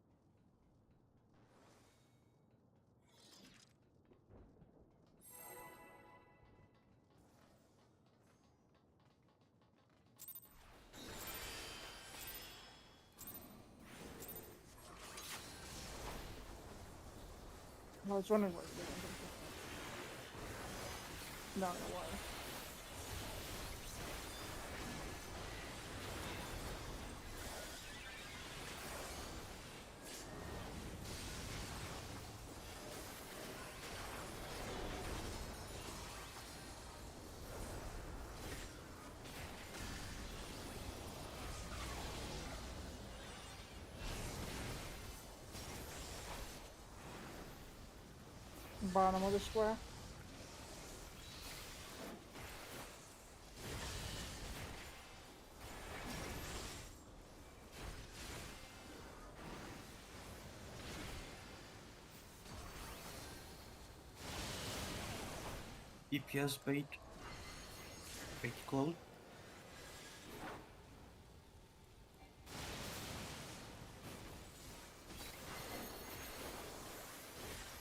I was wondering what it was. No, no, why. Bottom of the square. DPS bait. Bait close.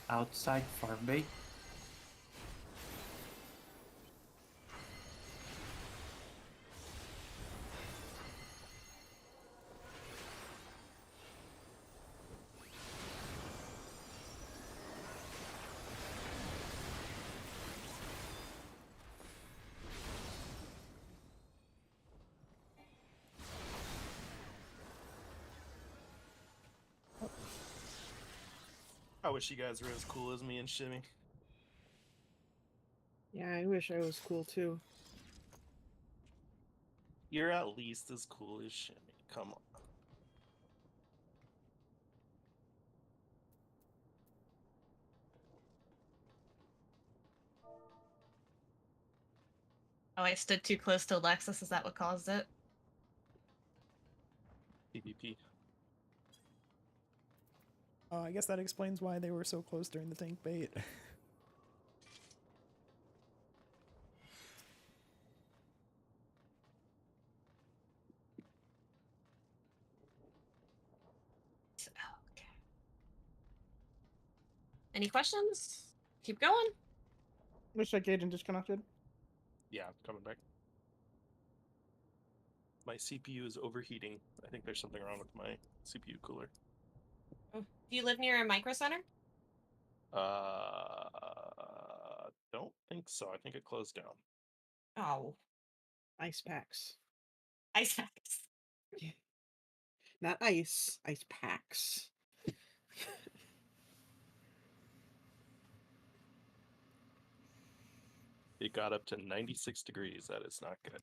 Outside far bait. I wish you guys were as cool as me and Shimmy. Yeah, I wish I was cool too. You're at least as cool as Shimmy. Come on. Oh, I stood too close to Alexis. Is that what caused it? PvP. I guess that explains why they were so close during the tank bait. Okay. Any questions? Keep going. Looks like Aiden disconnected. Yeah, I'm coming back. My CPU is overheating. I think there's something wrong with my CPU cooler. Oh, do you live near a micro center? Don't think so. I think it closed down. Oh, Ice packs. ice packs. Not ice packs. It got up to 96 degrees. That is not good.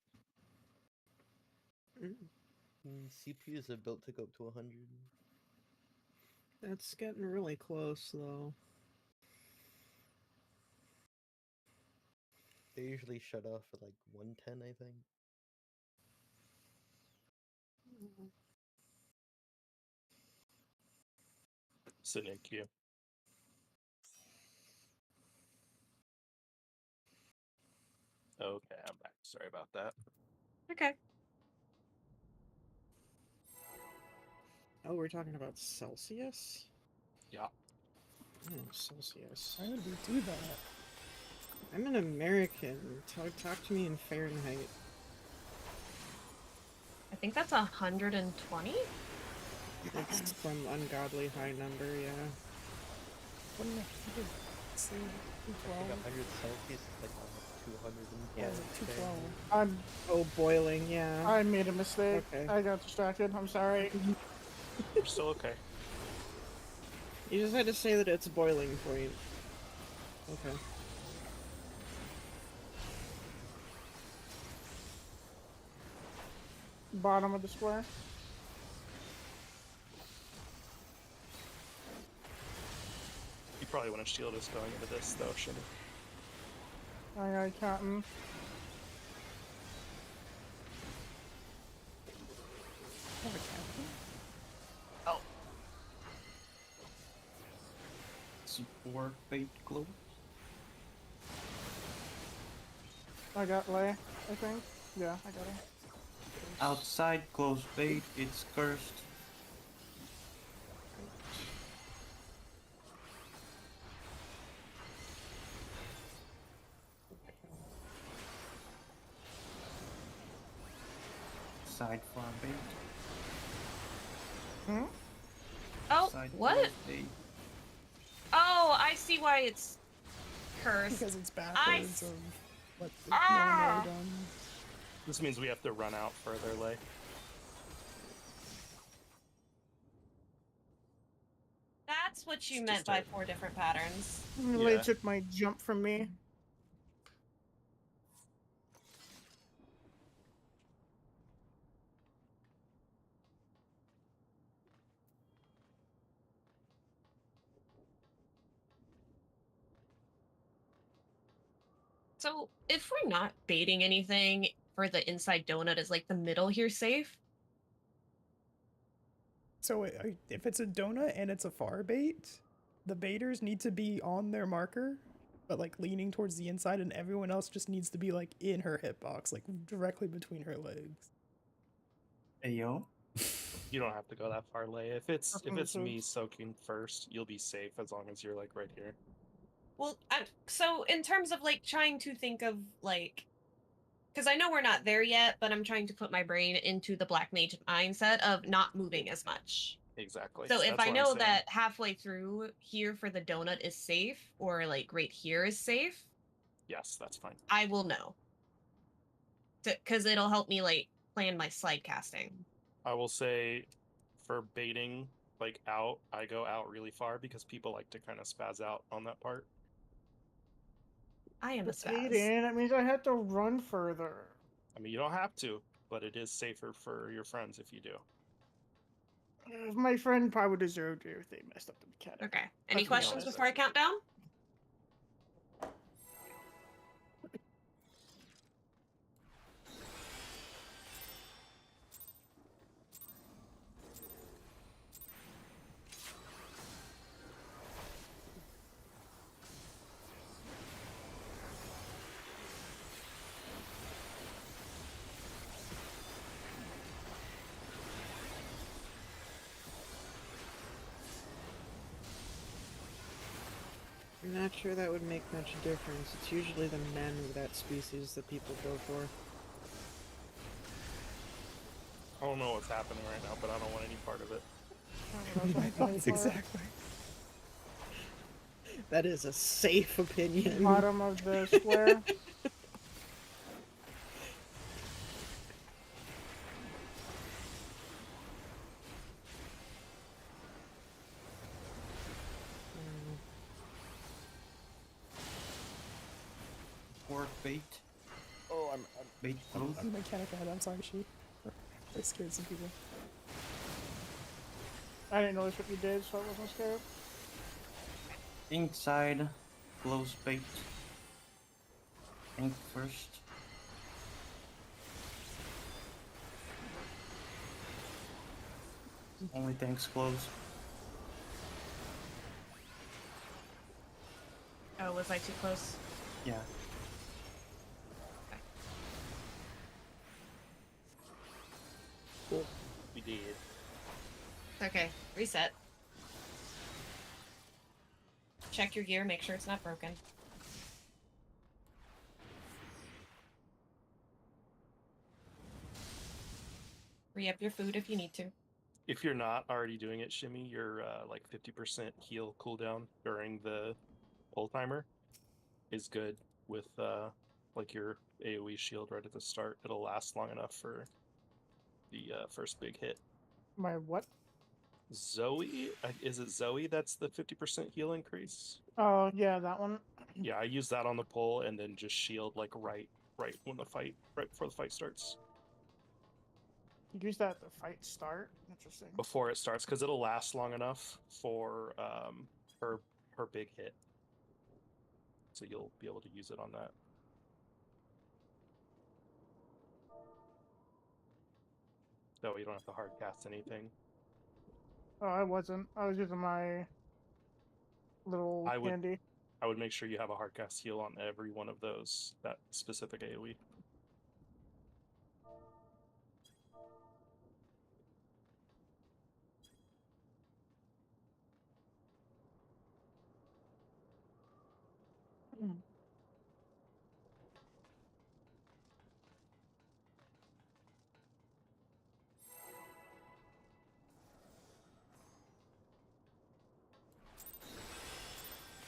CPUs are built to go up to 100. That's getting really close, though. They usually shut off at like 110, I think. Sitting in queue. Okay, I'm back. Sorry about that. Okay. Oh, we're talking about Celsius? Yeah. Oh, Celsius. Why would we do that? I'm an American. Talk to me in Fahrenheit. I think that's 120. It's some ungodly high number, yeah. Wouldn't it say I think 212? 100 Celsius is like 210. Yeah, is it 212? I'm Oh, boiling, yeah. I made a mistake. Okay. I got distracted. I'm sorry. You're still okay. You just had to say that it's boiling point. Okay. Bottom of the square. You probably want to shield us going into this, though, Shimmy. Aye, aye, Captain. Oh, Support bait close. I got Lay, I think. Yeah, I got him. Outside close bait. It's cursed. Side far bait. Hmm? oh, Side what? close bait. Oh, I see why it's cursed. Because it's backwards of what the Ah! normal done. This means we have to run out further, Lay. That's what you It's meant just by a- 4 different patterns. Lay Yeah. took my jump from me. So if we're not baiting anything for the inside donut, is like the middle here safe? So if it's a donut and it's a far bait, the baiters need to be on their marker, but like leaning towards the inside, and everyone else just needs to be like in her hitbox, like directly between her legs. Hey yo. You don't have to go that far, Lay. If it's Preferences. me soaking first, you'll be safe as long as you're like right here. Well, so in terms of like trying to think of like, because I know we're not there yet, but I'm trying to put my brain into the Black Mage mindset of not moving as much. Exactly. So if That's I what I'm know saying. that halfway through here for the donut is safe, or like right here is safe, Yes, that's fine. I will know. Because it'll help me like plan my slide casting. I will say, for baiting like out, I go out really far because people like to kind of spaz out on that part. I am a But spaz. Aiden, that means I had to run further. I mean, you don't have to, but it is safer for your friends if you do. My friend probably deserved it if they messed up the mechanic. Okay. Any Let's be questions honest. before I count down? I'm not sure that would make much difference. It's usually the men of that species that people go for. I don't know what's happening right now, but I don't want any part of it. My thoughts exactly. That is a safe opinion. Bottom of the square. Pork bait. Oh, I'm Bait through. I'm mechanic ahead. I'm sorry, she. I scared some people. I didn't notice what you did, so I wasn't scared. Inside. Close bait. Ink first. Only tanks close. Oh, was I too close? Yeah. We did. Okay, reset. Check your gear, make sure it's not broken. Re-up your food if you need to. If you're not already doing it, Shimmy, your like 50% heal cooldown during the pull timer is good with like your AoE shield right at the start. It'll last long enough for the first big hit. My what? Zoe? Is it Zoe that's the 50% heal increase? Oh, yeah, that one. Yeah, I use that on the pull and then just shield like right when the fight, right before the fight starts. You use that at the fight start? Interesting. Before it starts, because it'll last long enough for her big hit. So you'll be able to use it on that. That way you don't have to hard cast anything. Oh, I wasn't. I was using my little candy. I would make sure you have a hard cast heal on every one of those, that specific AoE.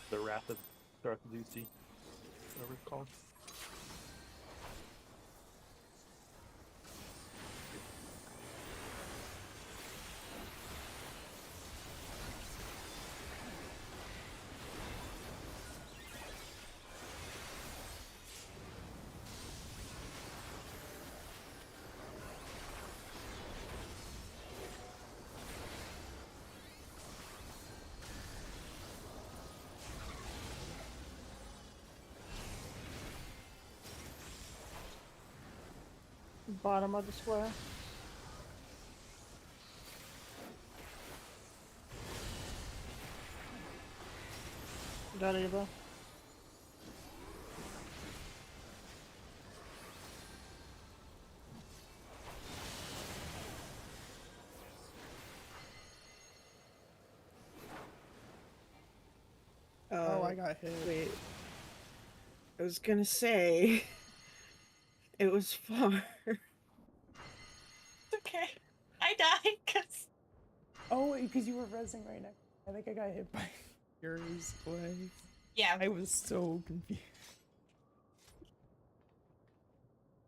The Wrath of Darth Lucy, whatever it's called. Bottom of the square. Is that Ava? Oh, I got hit. Wait. I was gonna say it was far. Okay. I died because Oh, because you were rezzing right next. I think I got hit by yours. Way. yeah. I was so confused.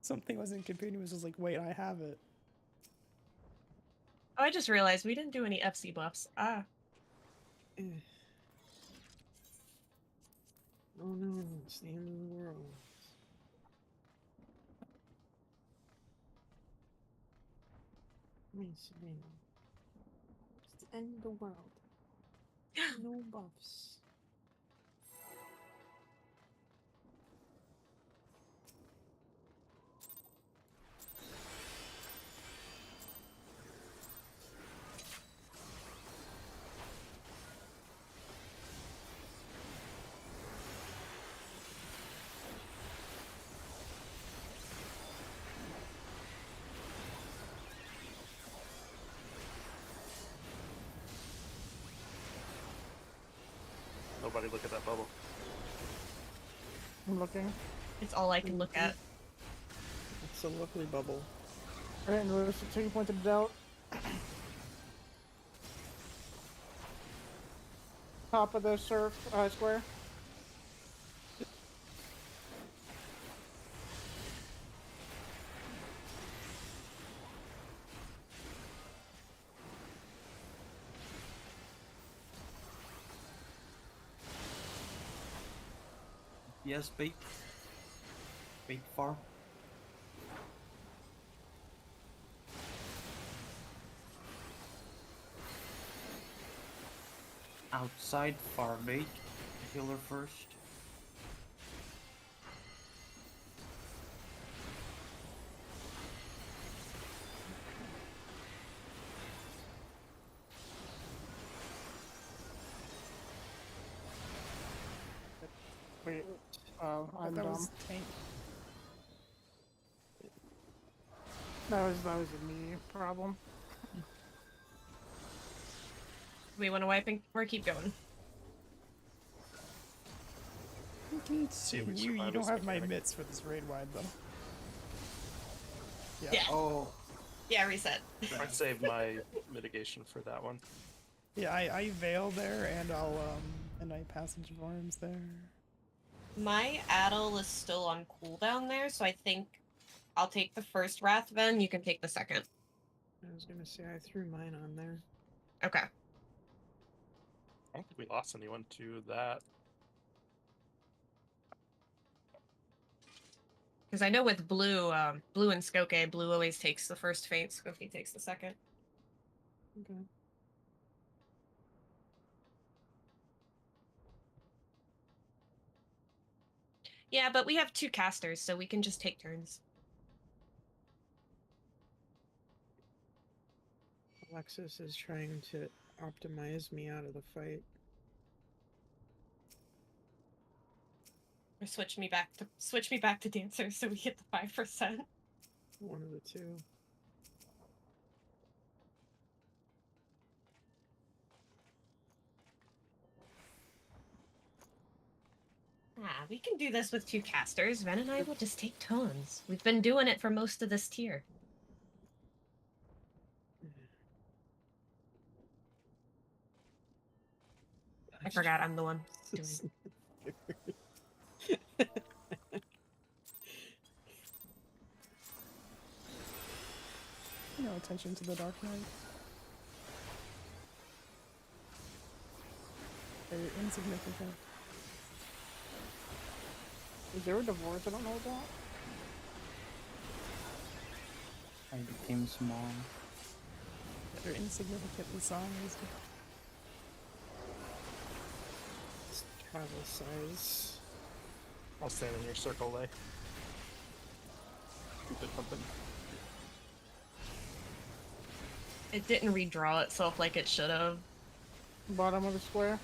Something wasn't continuous. I was like, wait, I have it. Oh, I just realized we didn't do any FC buffs. Ah. Eh. Oh no, it's the end of the world. It's the end of the world. No buffs. Nobody look at that bubble. I'm looking. It's all I can look at. It's a lovely bubble. I didn't notice it till you pointed it out. Top of the square. Yes, bait. Bait far. Outside, far bait. Healer first. Wait. I I'm thought that dumb. was tank. That was a me problem. We want to wipe or keep going? See if we You survive don't this have my mechanic. mitts for this raid wide though. Yeah. Yeah. Oh, Yeah, reset. I'd save my mitigation for that one. Yeah, I veil there and I'll and I passage of arms there. My Addle is still on cooldown there, so I think I'll take the first Wrath Ven, you can take the second. I was gonna say I threw mine on there. Okay. I don't think we lost anyone to that. Because I know with Blue, Blue and Skoke, Blue always takes the first feint, Skoke takes the second. Okay. Yeah, but we have 2 casters, so we can just take turns. Alexis is trying to optimize me out of the fight. Or switch me back to Dancer so we get the 5%. One of the two. Ah, we can do this with 2 casters. Ven and I will just take turns. We've been doing it for most of this tier. I forgot I'm the one doing. No attention to the Dark Knight. Very insignificant. Is there a divorce I don't know about? I became small. They're insignificantly sized. It's travel size. I'll stand in your circle, Lay. Stupid something. It didn't redraw itself like it should have. Bottom of the square.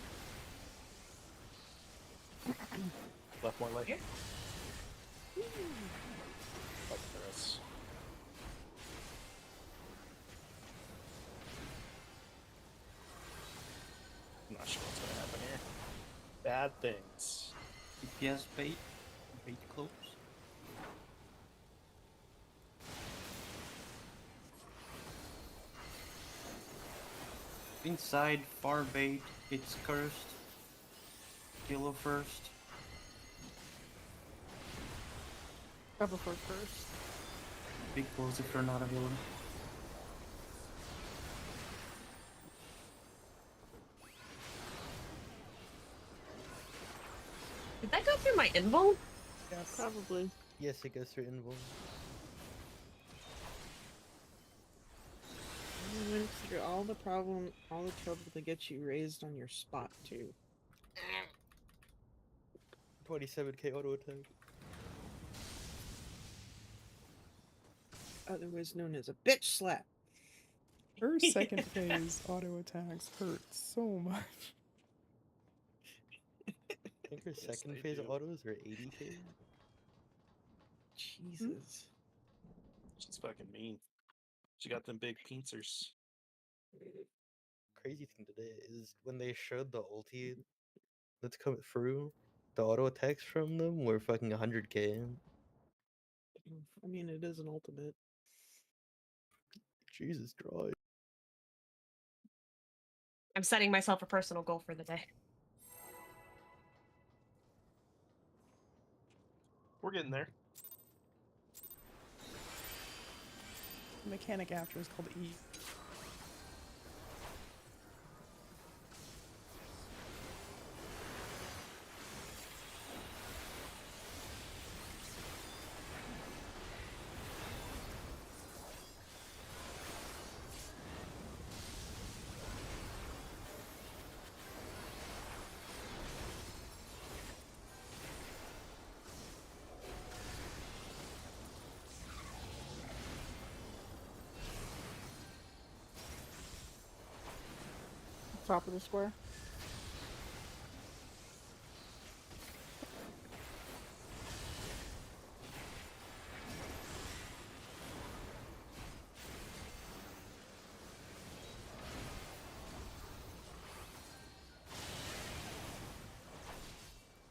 Left more light. Here. Like this. I'm not sure what's gonna happen here. Bad things. DPS bait. Bait close. Inside, far bait. It's cursed. Kilo first. Cover for first. Big close if you're not available. Did that go through my invul? Yes. Probably. Yes, it goes through invul. I went through all the trouble to get you raised on your spot too. 27k auto attack. Otherwise known as a bitch slap. Her second phase auto attacks hurt so much. I think her Yes, second they phase do. autos are 80k. Jesus. She's fucking mean. She got them big pincers. Crazy thing today is when they showed the ulti that's coming through, the auto attacks from them were fucking 100k. I mean, it is an ultimate. Jesus Christ. I'm setting myself a personal goal for the day. We're getting there. The mechanic after is called E. Top of the square.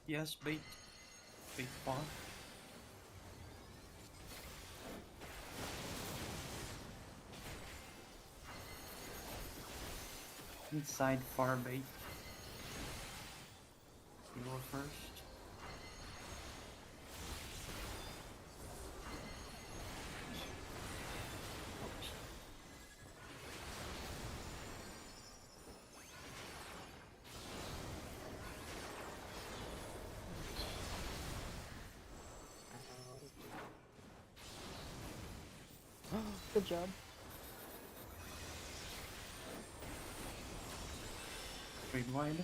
Yes, bait. Bait far. Inside, far bait. Kilo first. Good job. Straight wide.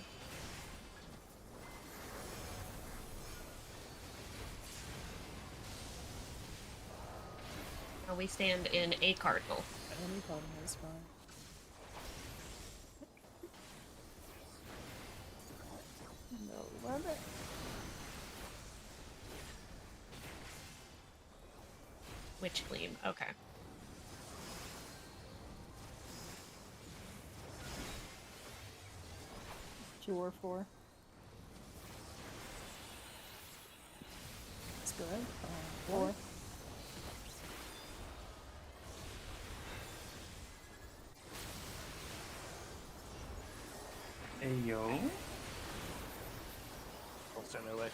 Now we stand in a cardinal. Any problem is fine. No limit. Witch Gleam. Okay. Two or four. That's good. Four. Hey yo. Don't stand their way.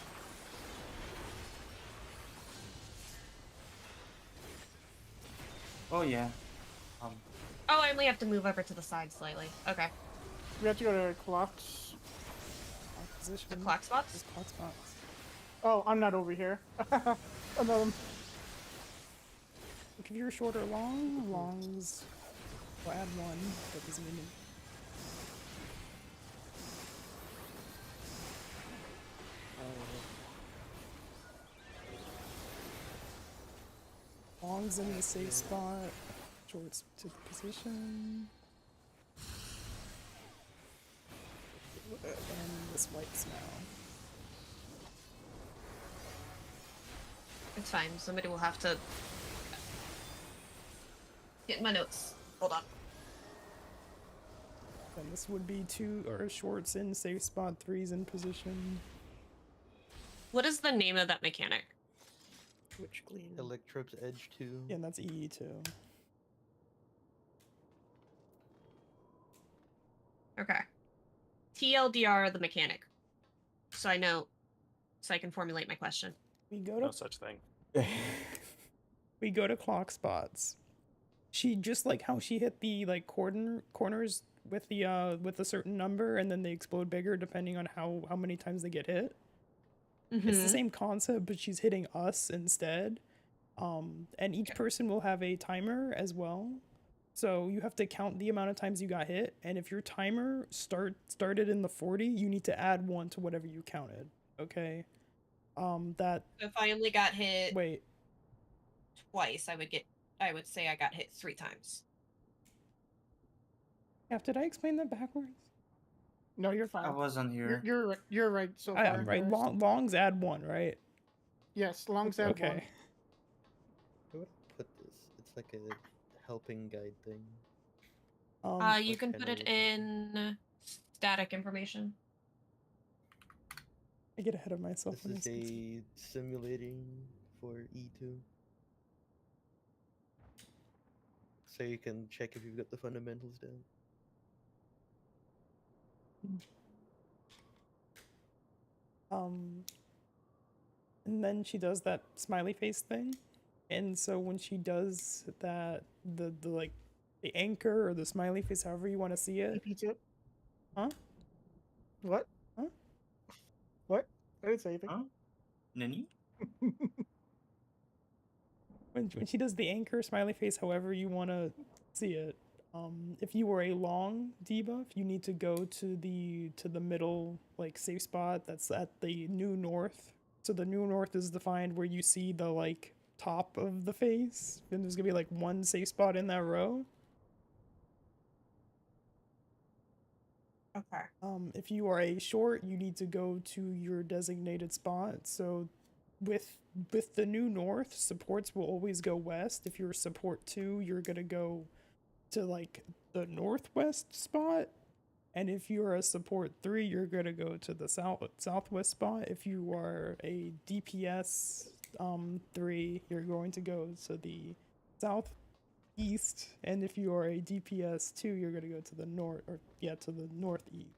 Oh yeah. Oh, I only have to move over to the side slightly. Okay. We have to go to clocks. Clock position. The clock spots? Just clock spots. Oh, I'm not over here. Another. Look, if you're short or long, longs will add one. That doesn't mean longs in the safe spot. Shorts to the position. And this wipes now. It's fine. Somebody will have to get my notes. Hold on. Then this would be 2 or shorts in safe spot, 3s in position. What is the name of that mechanic? Twitch clean. Electrope's Edge 2. Yeah, and that's EE2. Okay. TLDR, the mechanic. So I know, so I can formulate my question. We go No to such thing. we go to clock spots. She just like how she hit the like corners with a certain number, and then they explode bigger depending on how many times they get hit. It's the same concept, but she's hitting us instead. And each person will have a timer as well. So you have to count the amount of times you got hit, and if your timer started in the 40, you need to add 1 to whatever you counted. Okay. That If I only got hit wait. twice, I would say I got hit 3 times. Yeah, did I explain that backwards? No, you're fine. I wasn't here. You're right so I far. am right. Harris. Longs add 1, right? Yes, longs add Okay. one. Where would I put this? It's like a helping guide thing. You What can kind put of it in static information. I get ahead of myself. This when is I say a simulating for E2. So you can check if you've got the fundamentals down. And then she does that smiley face thing, and so when she does that, the like the anchor or the smiley face, however you want to see it. Repeat it. Huh? What? Huh? What? I didn't say anything. Huh? Nani? When she does the anchor smiley face, however you want to see it. If you were a long debuff, you need to go to the middle like safe spot that's at the new north. So the new north is defined where you see the like top of the face, and there's gonna be like 1 safe spot in that row. Okay. If you are a short, you need to go to your designated spot. So with the new north, supports will always go west. If you're a support 2, you're gonna go to like the northwest spot. And if you're a support 3, you're gonna go to the southwest spot. If you are a DPS 3, you're going to go to the southeast. And if you are a DPS 2, you're gonna go to the to the northeast.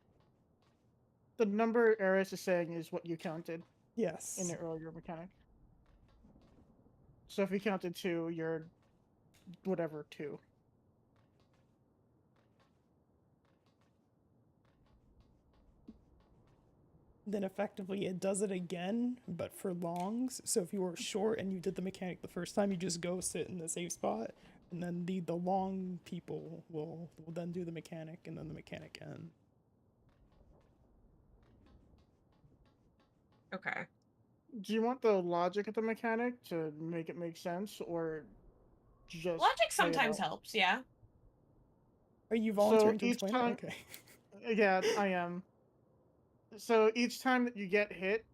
The number Eris is saying is what you counted Yes. in the earlier mechanic. So if you counted 2, you're whatever 2. Then effectively it does it again, but for longs. So if you were short and you did the mechanic the first time, you just go sit in the safe spot, and then the long people will then do the mechanic, and then the mechanic ends. Okay. Do you want the logic of the mechanic to make it make sense, or just Logic play it sometimes out? helps, yeah. Are you volunteering to each explain time- it? Okay. Yeah, I am. So each time that you get hit,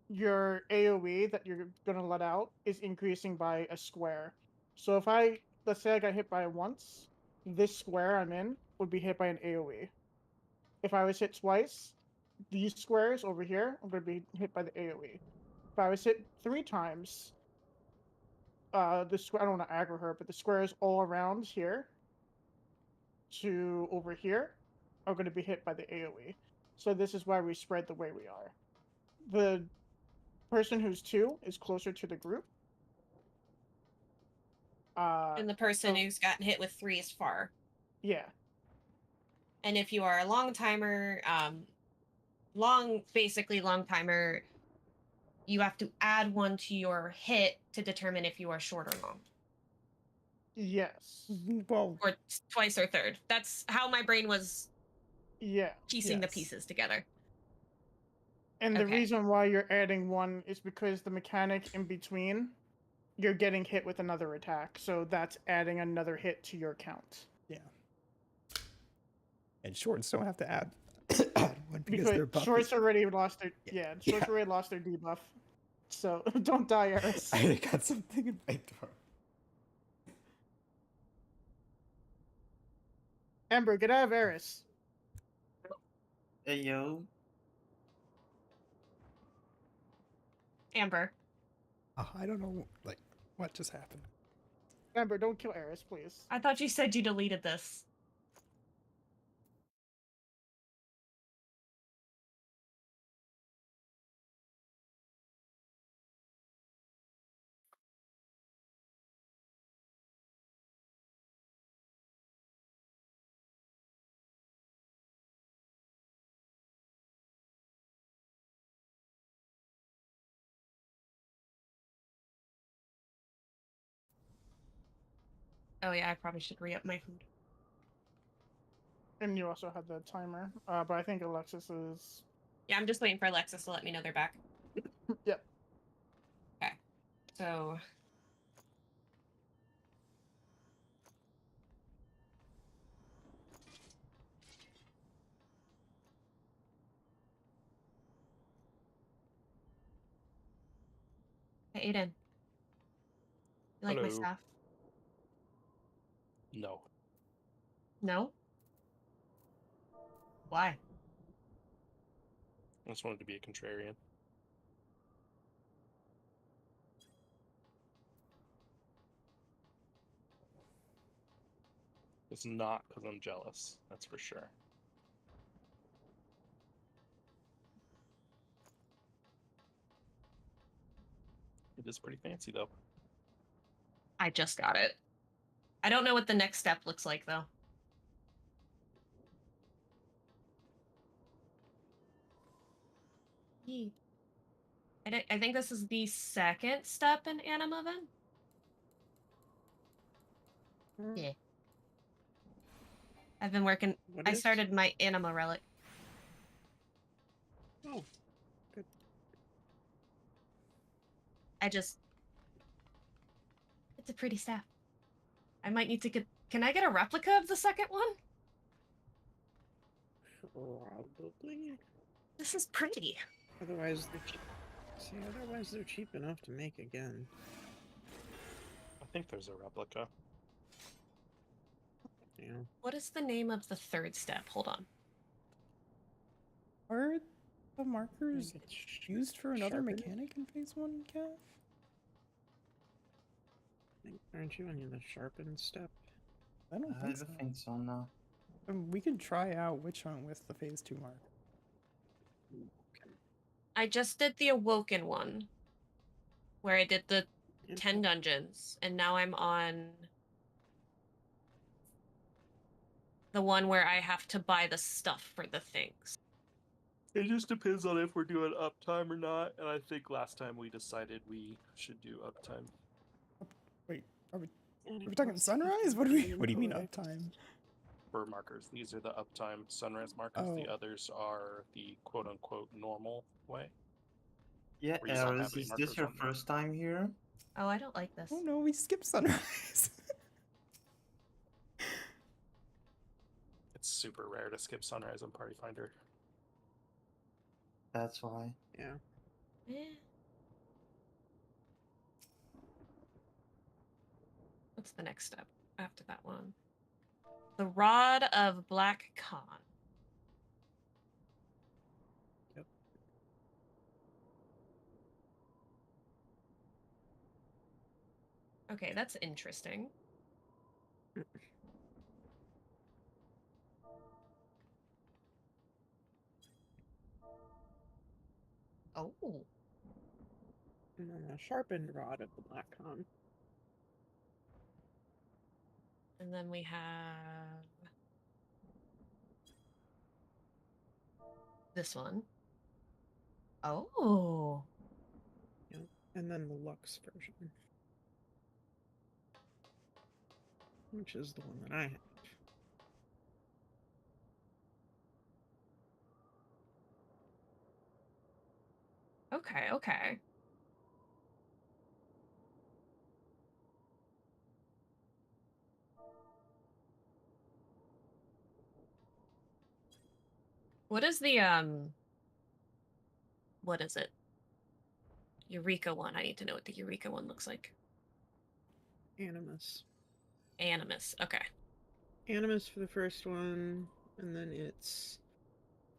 your AoE that you're gonna let out is increasing by a square. So if let's say I got hit by once, this square I'm in would be hit by an AoE. If I was hit twice, these squares over here are gonna be hit by the AoE. If I was hit 3 times, the square, I don't want to aggro her, but the squares all around here to over here are going to be hit by the AoE. So this is why we spread the way we are. The person who's 2 is closer to the group. And the person so- who's gotten hit with 3 is far. Yeah. And if you are a long timer, long timer, you have to add 1 to your hit to determine if you are short or long. Yes. Well, Or twice or third. That's how my brain was Yeah. piecing the Yes. pieces together. And the Okay. reason why you're adding 1 is because the mechanic in between you're getting hit with another attack, so that's adding another hit to your count. Yeah. And shorts don't have to add, add one because their buff shorts is... already lost their shorts Yeah. already lost their debuff. So don't die, Eris. I got something in my throat. Ember, get out of Eris. Hey yo. Amber. I don't know, like, what just happened. Ember, don't kill Eris, please. I thought you said you deleted this. Oh yeah, I probably should re-up my food. And you also had the timer, but I think Alexis is. Yeah, I'm just waiting for Alexis to let me know they're back. Yep. Okay. So hey, Aiden. You like my Hello. staff? No. No? Why? I just wanted to be a contrarian. It's not because I'm jealous, that's for sure. It is pretty fancy, though. I just got it. I don't know what the next step looks like, though. Yeet. I think this is the second step in Anima then? Yeah. I've been working... What I is? started my Anima relic. Oh, good. I just... It's a pretty staff. I might need to get... Can I get a replica of the second one? Probably. This is pretty. Otherwise, they're cheap. See, otherwise they're cheap enough to make again. I think there's a replica. Yeah. What is the name of the third step? Hold on. Are the markers think it's used for another sharpened? mechanic in phase 1, Cav? Aren't you on the sharpened step? I don't I think so. don't think so, no. We could try out Witch Hunt with the phase 2 mark. I just did the Awoken one, where I did the 10 dungeons, and now I'm on the one where I have to buy the stuff for the things. It just depends on if we're doing uptime or not, and I think last time we decided we should do uptime. Wait, are we talking sunrise? What do you mean uptime? For markers, these are the uptime sunrise markers. Oh. The others are the quote-unquote normal way. Yeah, Where you don't have Eris, any is markers this your on them. first time here? Oh, I don't like this. Oh no, we skipped sunrise. It's super rare to skip sunrise on Party Finder. That's why. Yeah. Eh. What's the next step after that one? The Rod of Black Khan. Yep. Okay, that's interesting. Oh. And then the sharpened rod of the Black Khan. And then we have this one. Oh. Yep. And then the Lux version. Which is the one that I have. Okay, okay. What is the what is it? Eureka one. I need to know what the Eureka one looks like. Animus. Animus. Okay. Animus for the first one, and then it's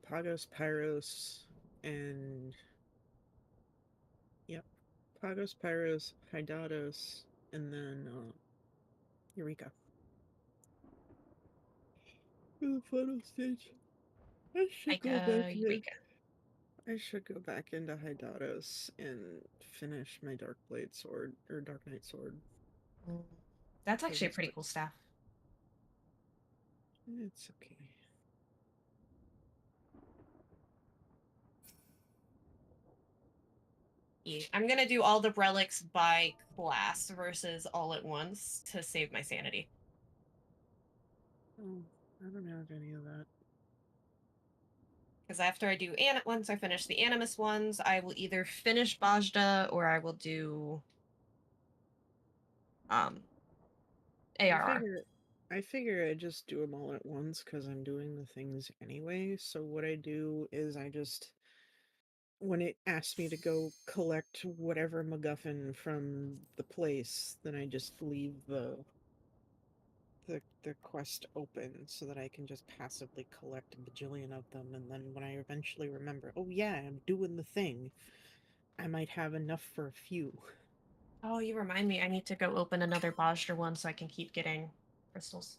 Pagos, Pyros, and yep, Pagos, Pyros, Hydatos, and then Eureka. For the final stage, I should Like go back in. Eureka. I should go back into Hydatos and finish my Dark Blade sword or Dark Knight sword. That's Because actually a it's pretty like- cool staff. It's okay. Yeah. I'm gonna do all the relics by class versus all at once to save my sanity. Oh, I don't have any of that. Because after I do once I finish the Animus ones, I will either finish Bajda or I will do ARR. I figure I just do them all at once because I'm doing the things anyway. So what I do is I just, when it asks me to go collect whatever MacGuffin from the place, then I just leave the quest open so that I can just passively collect a bajillion of them, and then when I eventually remember, oh yeah, I'm doing the thing, I might have enough for a few. Oh, you remind me. I need to go open another Bajda one so I can keep getting crystals.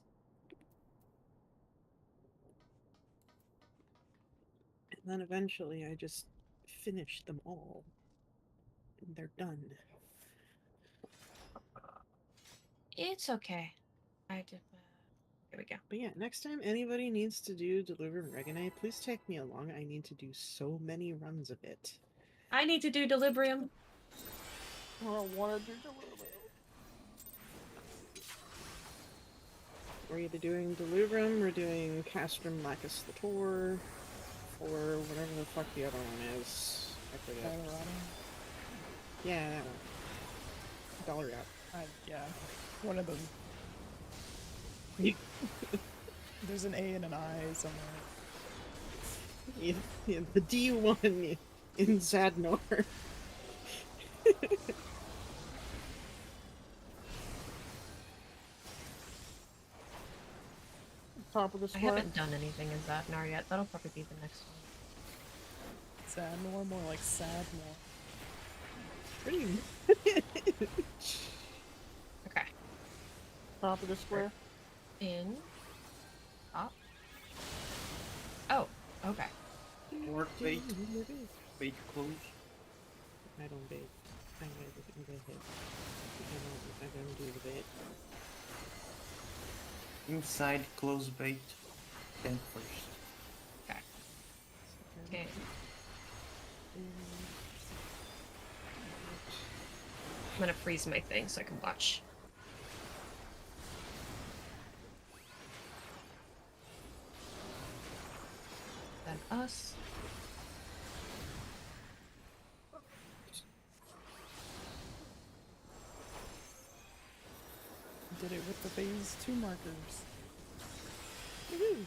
And then eventually I just finish them all. And they're done. It's okay. I did. Here we go. But yeah, next time anybody needs to do Deliver Regane, please take me along. I need to do so many runs of it. I need to do Delibrium. I don't want to do Deliveroo. We're either doing Delivrum, we're doing Castrum Lacus Lator, or whatever the fuck the other one is. I forget. Colorado. Yeah, that one. Dollar out. Yeah, one of them. There's an A and an I somewhere. Yeah, the D1 in Zadnor. Top of the I square. haven't done anything in Zadnar yet. That'll probably be the next one. Sadmore, more like Sadmore. Pretty Okay. Top of the square. In. Up. Oh, okay. Work bait. Bait close. I don't bait. I hit. I don't do the bait. Inside close bait. Then first. Okay. Okay. I'm gonna freeze my thing so I can watch. Then us. Did it with the phase 2 markers. Woohoo!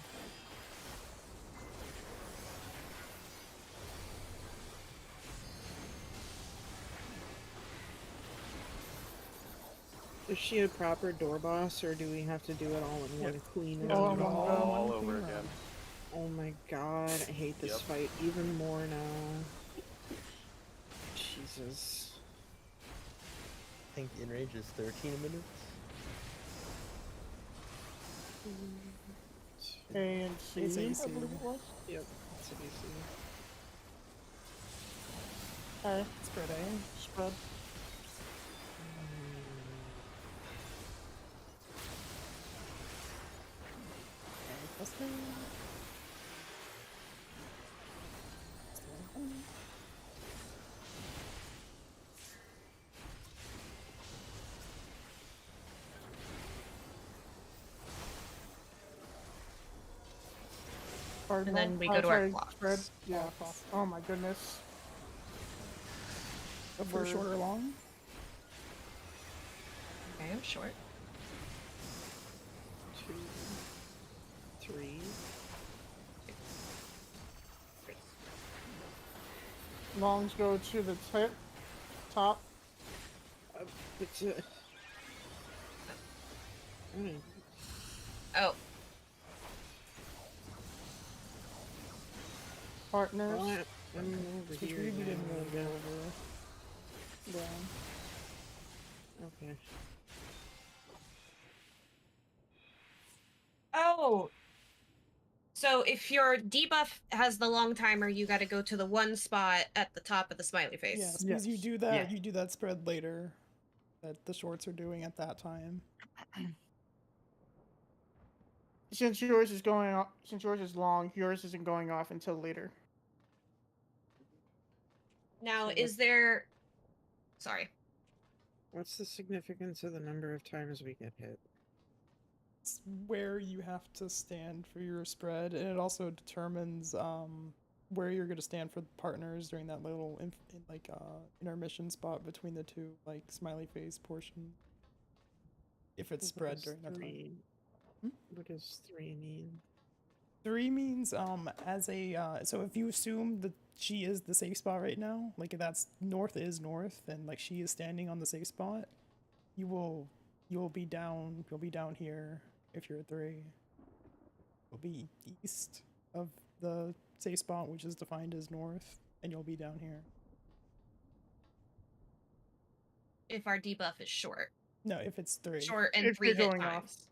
Is she a proper door boss, or do we have to do it all in one queen Yeah, Oh run? do it my all God. in all one over clean again. run. Oh my god, I hate this Yep. fight even more now. Jesus. I think in range is 13 minutes. A and C, It's I AC. believe it was. Yep, it's ABC. Okay, Spread A. spread. Cluster. And then we go Oh, to our sorry, clocks. Spread. Yeah. Clock. Oh my goodness. Go for We're- short or long. Okay, I'm short. 2, 3. Longs go to the top. It's Oh, Partners. I'm over Switch here. read, we didn't now, really go yeah. over. Yeah. Okay. oh. So if your debuff has the long timer, you got to go to the one spot at the top of the smiley face. Yes, because you Yes. do that. Yeah. You do that spread later, that the shorts are doing at that time. Since yours is going off, since yours is long, yours isn't going off until later. Now, So is there? Sorry. What's the significance of the number of times we get hit? It's where you have to stand for your spread, and it also determines where you're going to stand for the partners during that little intermission spot between the two smiley face portion. If it's What spread does during that time. three? Hmm? What does 3 mean? 3 means as a so if you assume that she is the safe spot right now, like if that's north is north and like she is standing on the safe spot, you'll be down here if you're a 3. You'll be east of the safe spot, which is defined as north, and you'll be down here. If our debuff is short. No, if it's 3. Short and If 3 you're hit going off. times.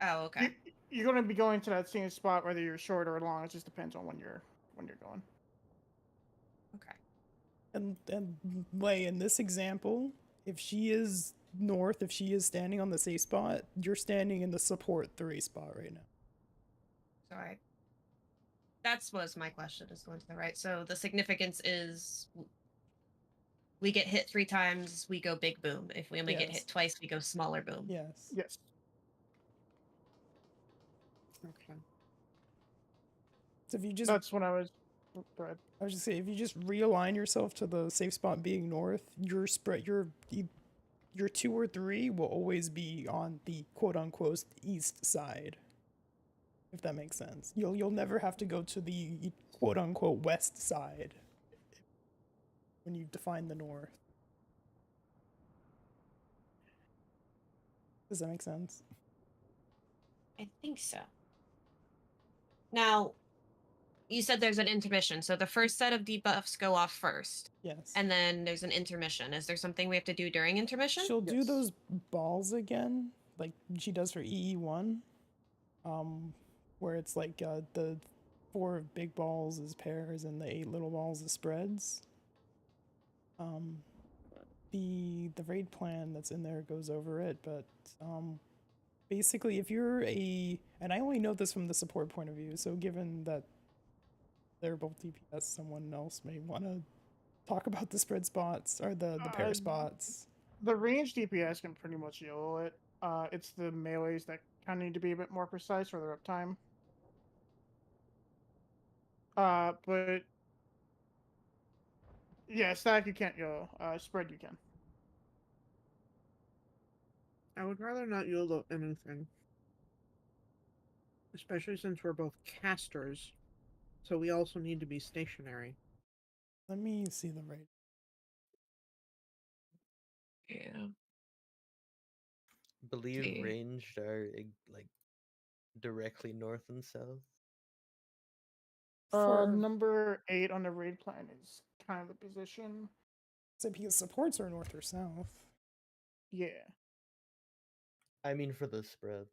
Oh, okay. You're going to be going to that same spot whether you're short or long. It just depends on when you're going. Okay. And Lay, in this example, if she is north, if she is standing on the safe spot, you're standing in the support 3 spot right now. Sorry. That's was my question, is going to the right. So the significance is we get hit 3 times, we go big boom. If we only get Yes. hit twice, we go smaller boom. Yes. Yes. Okay. So if you just That's when I was. Go ahead. I was just saying, if you just realign yourself to the safe spot being north, your spread, your 2 or 3 will always be on the quote unquote east side. If that makes sense, you'll never have to go to the quote unquote west side when you define the north. Does that make sense? I think so. Now, you said there's an intermission, so the first set of debuffs go off first. Yes. And then there's an intermission. Is there something we have to do during intermission? She'll do Yes. those balls again, like she does for EE1, where it's like the 4 big balls is pairs and the 8 little balls is spreads. The raid plan that's in there goes over it, but basically if you're and I only know this from the support point of view, so given that they're both DPS, someone else may want to talk about the spread spots or the pair spots. The range DPS can pretty much YOLO it. It's the melees that kind of need to be a bit more precise for their uptime. But yeah, stack you can't YOLO. Spread you can. I would rather not YOLO anything. Especially since we're both casters, so we also need to be stationary. Let me see the raid. Yeah. Believe Okay. ranged are like directly north and south. Number 8 on the raid plan is kind of the position. So because supports are north or south. Yeah. I mean for the spread.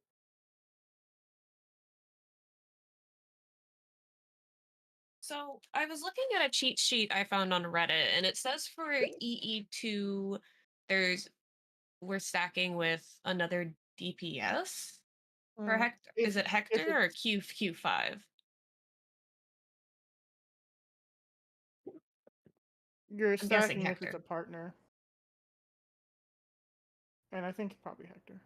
So I was looking at a cheat sheet I found on Reddit, and it says for EE2, we're stacking with another DPS for Hector. Is it Hector or Q5? You're I'm guessing stacking if it's Hector. a partner. And I think probably Hector.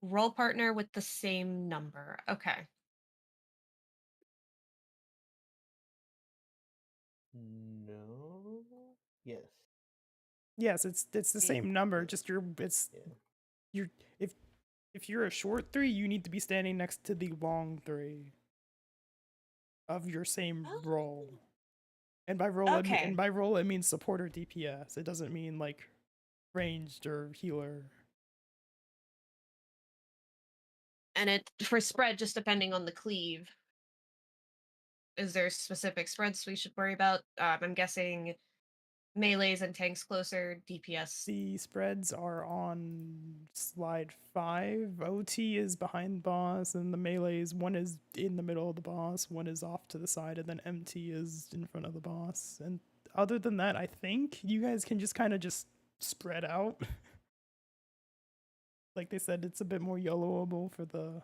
Role partner with the same number. Okay. No. Yes. Yes, it's the same number. Just Yeah. you're if If you're a short 3, you need to be standing next to the long 3 of your same Oh. role. And by role, Okay. it means support or DPS. It doesn't mean like ranged or healer. And it for spread, just depending on the cleave. Is there specific spreads we should worry about? I'm guessing melees and tanks closer, DPS. The spreads are on slide 5. OT is behind boss, and the melees, one is in the middle of the boss, one is off to the side, and then MT is in front of the boss. And other than that, I think you guys can just kind of just spread out. Like they said, it's a bit more YOLOable for the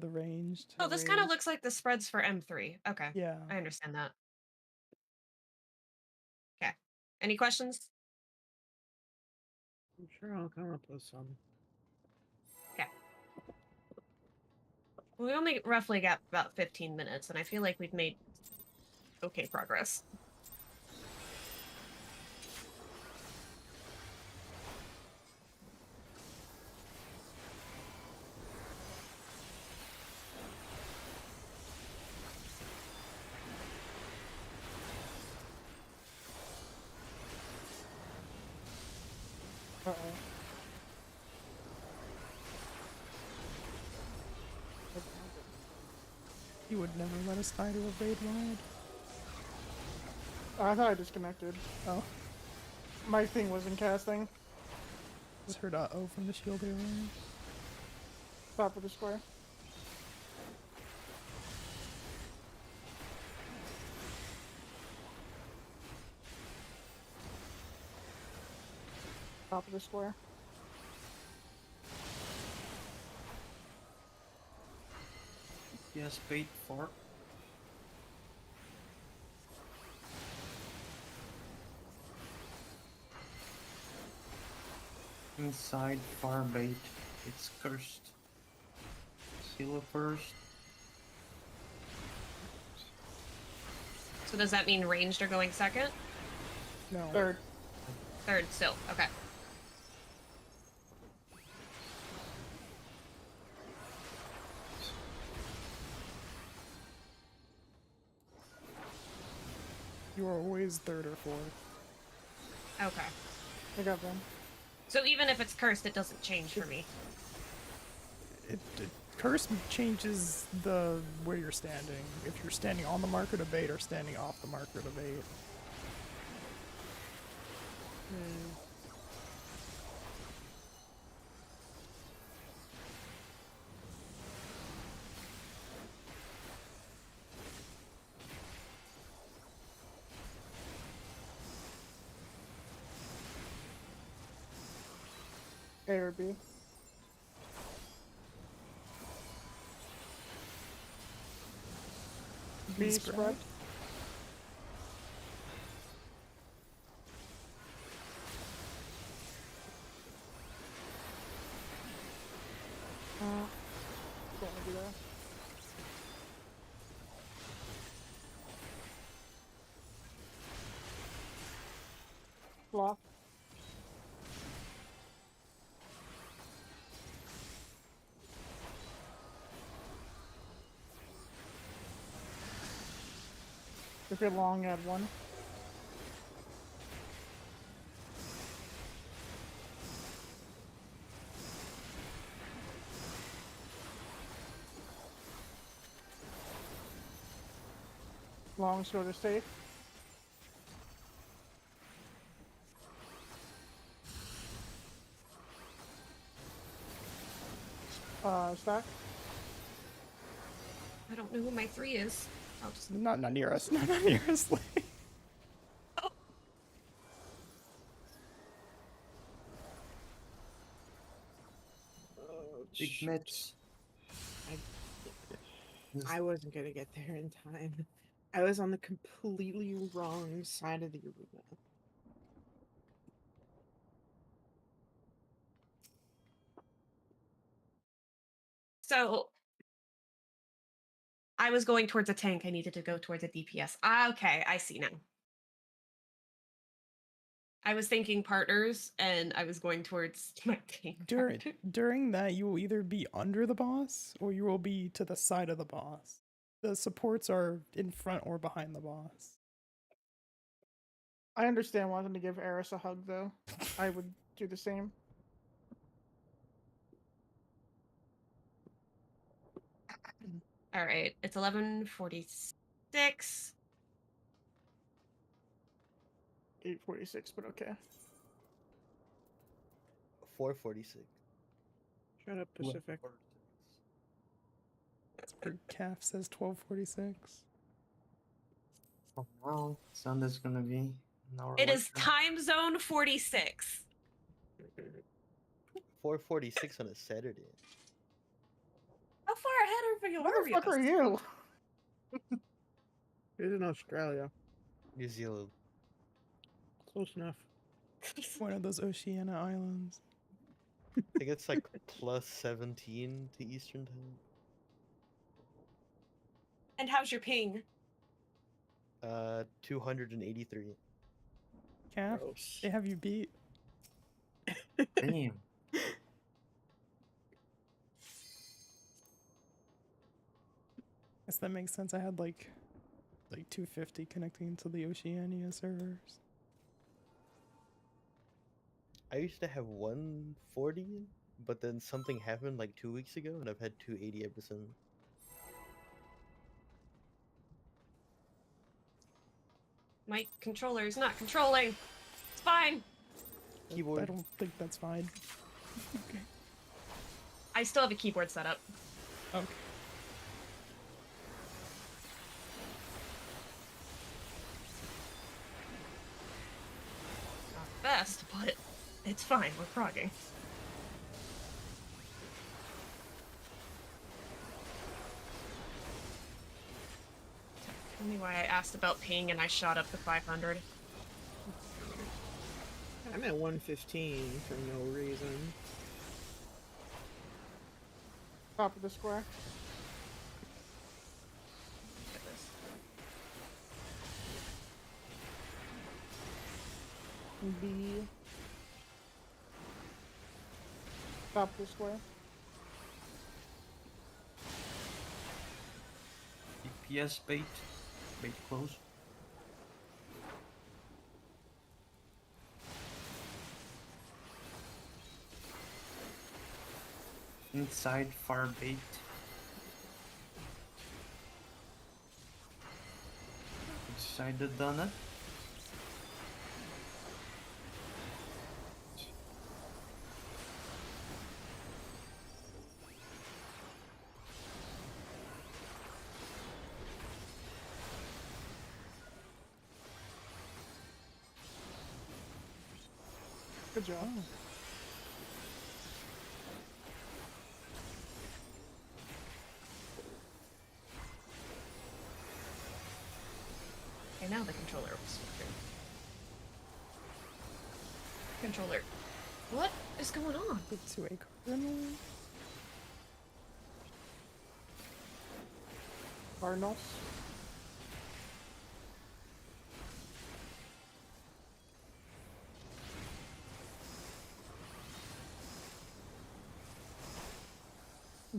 ranged. Oh, this kind of looks like the spreads for M3. Okay. Yeah. I understand that. Okay. Any questions? I'm sure I'll come up with some. We only roughly got about 15 minutes, and I feel like we've made okay progress. Uh-oh. You would never let us die to a raid wide. I thought I disconnected. Oh, My thing wasn't casting. just heard uh-oh from the shield area. Top of the square. Top of the square. Yes, bait 4. Inside far bait, it's cursed. Silo first. So does that mean ranged are going second? No. Third. Third still. Okay. You are always third or fourth. Okay. I got them. So even if it's cursed, it doesn't change for me. Curse changes the where you're standing. If you're standing on the marker to bait or standing off the marker to bait. A or B. B spread. Don't wanna do that. Block. If you're long, add 1. Long sort of safe. Stack. I don't know who my 3 is. I'll just... Not near us. Not near us. Big mitts. I wasn't gonna get there in time. I was on the completely wrong side of the arena. So I was going towards a tank. I needed to go towards a DPS. Ah, okay. I see now. I was thinking partners, and I was going towards my team. During that, you will either be under the boss or you will be to the side of the boss. The supports are in front or behind the boss. I understand wanting to give Eris a hug, though. I would do the same. All right, it's 11:46. 8:46, but okay. 446. Shut up, Pacific. Calf says 12:46. Oh, well, Sunday's gonna be an hour It is later. time zone 46. 446 on a Saturday. How far ahead are you? Where the fuck are you? It's in Australia. New Zealand. Close enough. One of those Oceania islands. I think it's like plus 17 to Eastern time. And how's your ping? 283. Calf, Gross. they have you beat. Damn. Guess that makes sense. I had like 250 connecting to the Oceania servers. I used to have 140, but then something happened like 2 weeks ago, and I've had 280 ever since. My controller is not controlling. It's fine. Keyboard. I don't think that's fine. Okay. I still have a keyboard set up. Okay. Not the best, but it's fine. We're progging. Tell me why I asked about ping and I shot up to 500. I'm at 115 for no reason. Top of the square. Look at this. B. Top of the square. DPS bait. Bait close. Inside far bait. Inside the donut. Good job. Okay, now the controller was working. Controller. What is going on? Get to a cardinal. Cardinals.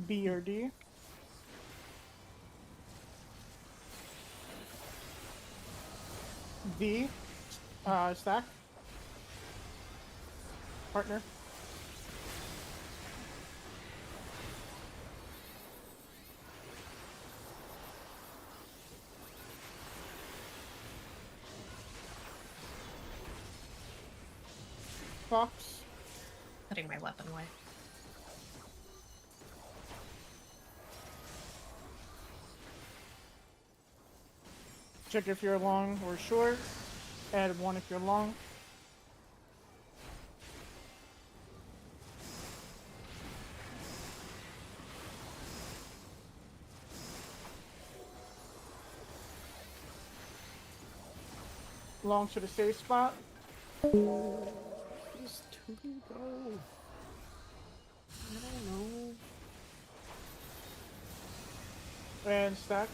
B or D. D. Stack. Partner. Fox. Putting my weapon away. Check if you're long or short. Add 1 if you're long. Long to the safe spot. Just 2 go. I don't know. And stack.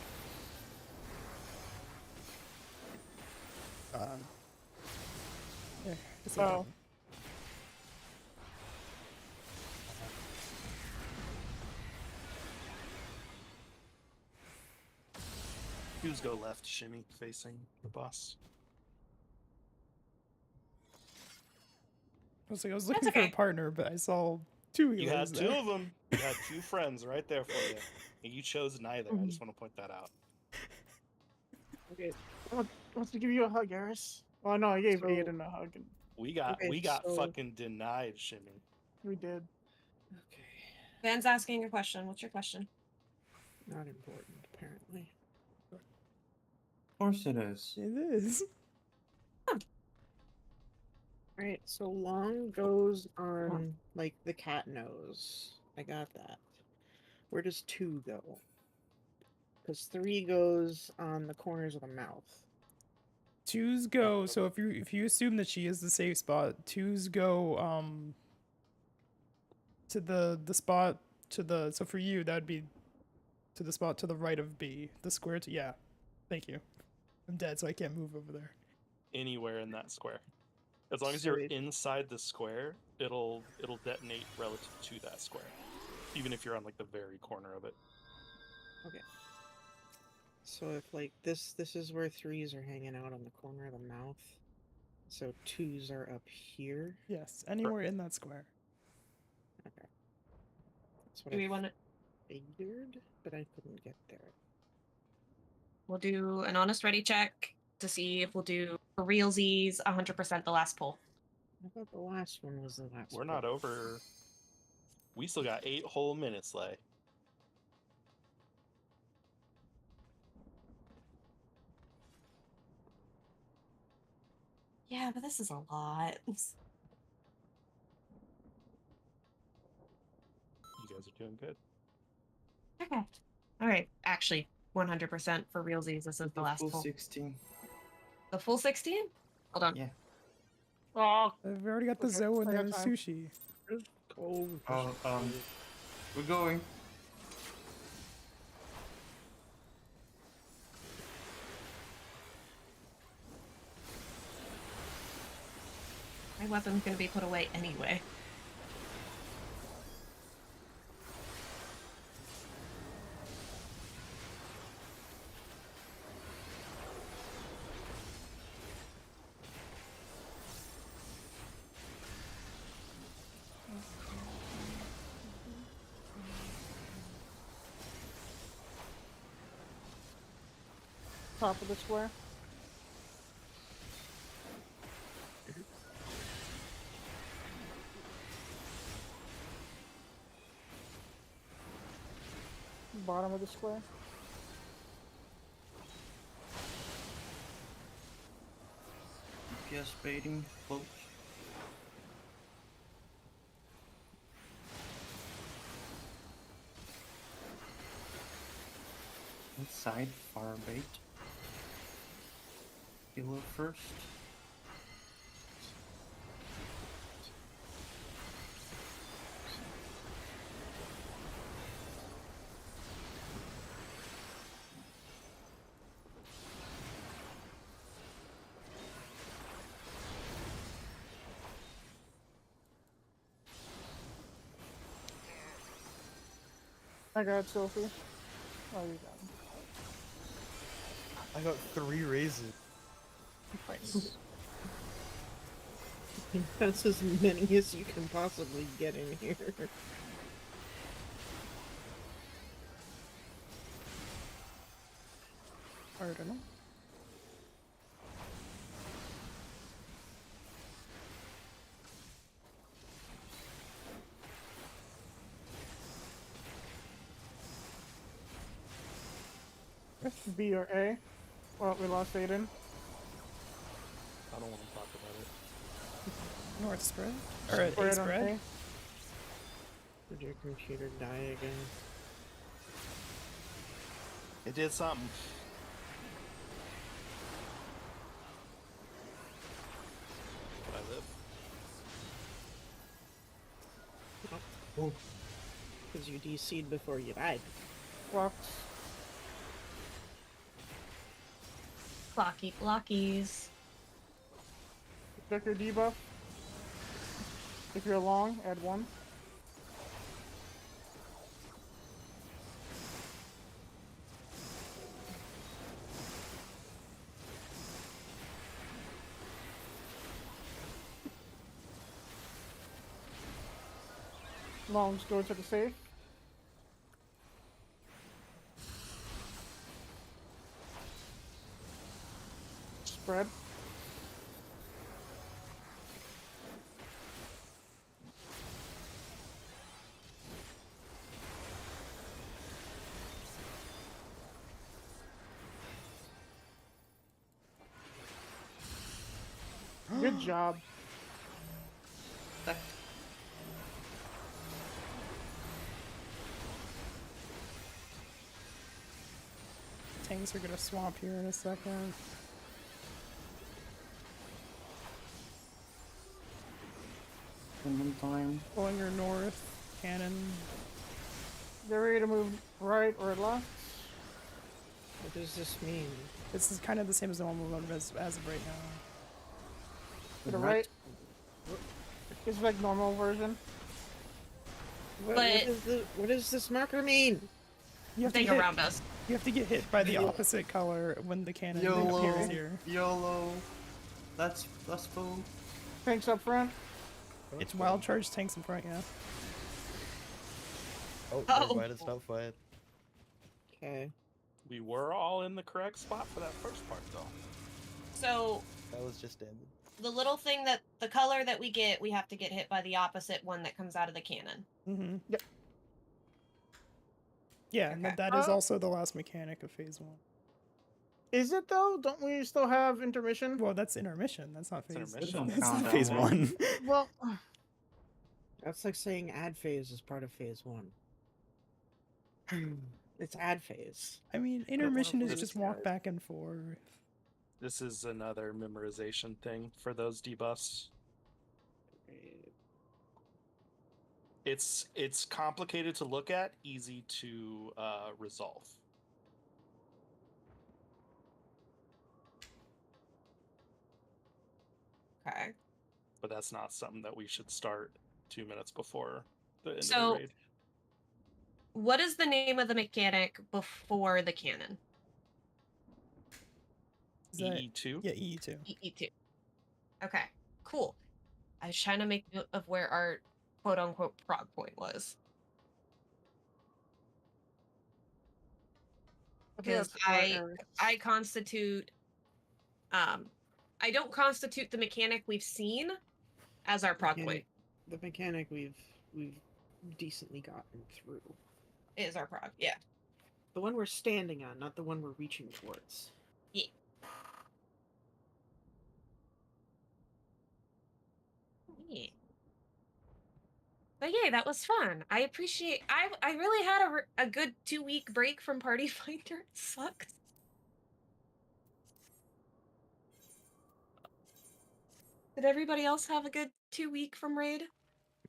Yeah. Guess I Oh. don't. Who's go left, shimmy, facing the boss. I was That's looking for a okay. partner, but I saw two You healers had two there. of them. You had two friends right there for you, and you chose neither. I just want to point that out. Okay. Wants to give you a hug, Eris. Well, no, I gave So- Aiden a hug, and We got Okay, so- fucking denied, shimmy. we did. Okay. Van's asking a question. What's your question? Not important, apparently. Of course it is. It is. Alright, so long goes on, like, the cat nose. I got that. Where does 2 go? Because 3 goes on the corners of the mouth. Twos go. So if you assume that she is the safe spot, twos go to the spot to the. So for you, that'd be to the spot to the right of B. The square to yeah. Thank you. I'm dead, so I can't move over there. Anywhere in that square, as long as So you're it- inside the square, it'll detonate relative to that square, even if you're on like the very corner of it. Okay. So if, like, this is where 3s are hanging out on the corner of the mouth. So 2s are up here. Yes, anywhere in that square. Okay. That's what Do I we want to? figured, but I couldn't get there. We'll do an honest ready check to see if we'll do for realsies 100% the last pull. I thought the last one was the last We're not pull. over. We still got 8 whole minutes left. Yeah, but this is a lot. You guys are doing good. Okay. All right. Actually, 100% for realsies. This is the last full pull. 16. The full 16? Hold on. Yeah. Oh, I've already got the Okay, Zoe and I the got time. sushi. Oh, We're going. My weapon's going to be put away anyway. top of the square. Bottom of the square. DPS baiting, close. Inside, fire bait. Healer first. I got Sophie. Oh, you got him. I got 3 raises. that's as many as you can possibly get in here. I don't know. B or A. Well, we lost Aiden. I don't want to talk about it. North spread? Or A Square on spread? A. Did your computer die again? It did something. But I live. Because you DC'd before you died. Rocks. Blocky blockies. Check your debuff. If you're long, add 1. Longs go to the safe. Spread. Good job. Tanks are gonna swamp here in a second. In time. Pulling her north. Cannon. They're ready to move right or left. What does this mean? This is kind of the same as the one we're running as of right now. To the right. It's like normal version. But- What does this marker mean? You have to Thing get, around us. you have to get hit by the opposite color when the cannon YOLO. appears here. YOLO. That's full. Tanks up front. It's wild charge tanks in front, yeah. Oh, Oh. never mind, it's not fine. Okay. We were all in the correct spot for that first part, though. So That was just damage. the little thing that the color that we get, we have to get hit by the opposite one that comes out of the cannon. Mm-hmm. Yep. Yeah, and Okay. that is also the last mechanic of phase 1. Is it though? Don't we still have intermission? Well, that's intermission. That's not It's phase. intermission. That's not Countdown, phase man. 1. Well, That's like saying add phase is part of phase 1. It's add phase. I mean, intermission is this just walk guy. back and forth. This is another memorization thing for those debuffs. It's complicated to look at, easy to resolve. Okay. But that's not something that we should start 2 minutes before the end of So- the raid. What is the name of the mechanic before the cannon? Is that, E2. yeah, E2. EE2. Okay, cool. I was trying to make note of where our quote unquote prog point was. think Because that's the right area. I constitute I don't constitute the mechanic we've seen as our prog point. The mechanic we've decently gotten through. Is our prog, yeah. The one we're standing on, not the one we're reaching towards. Yeah. But yeah, that was fun. I appreciate. I really had a good 2-week break from Party Finder. It sucks. Did everybody else have a good 2-week from Raid?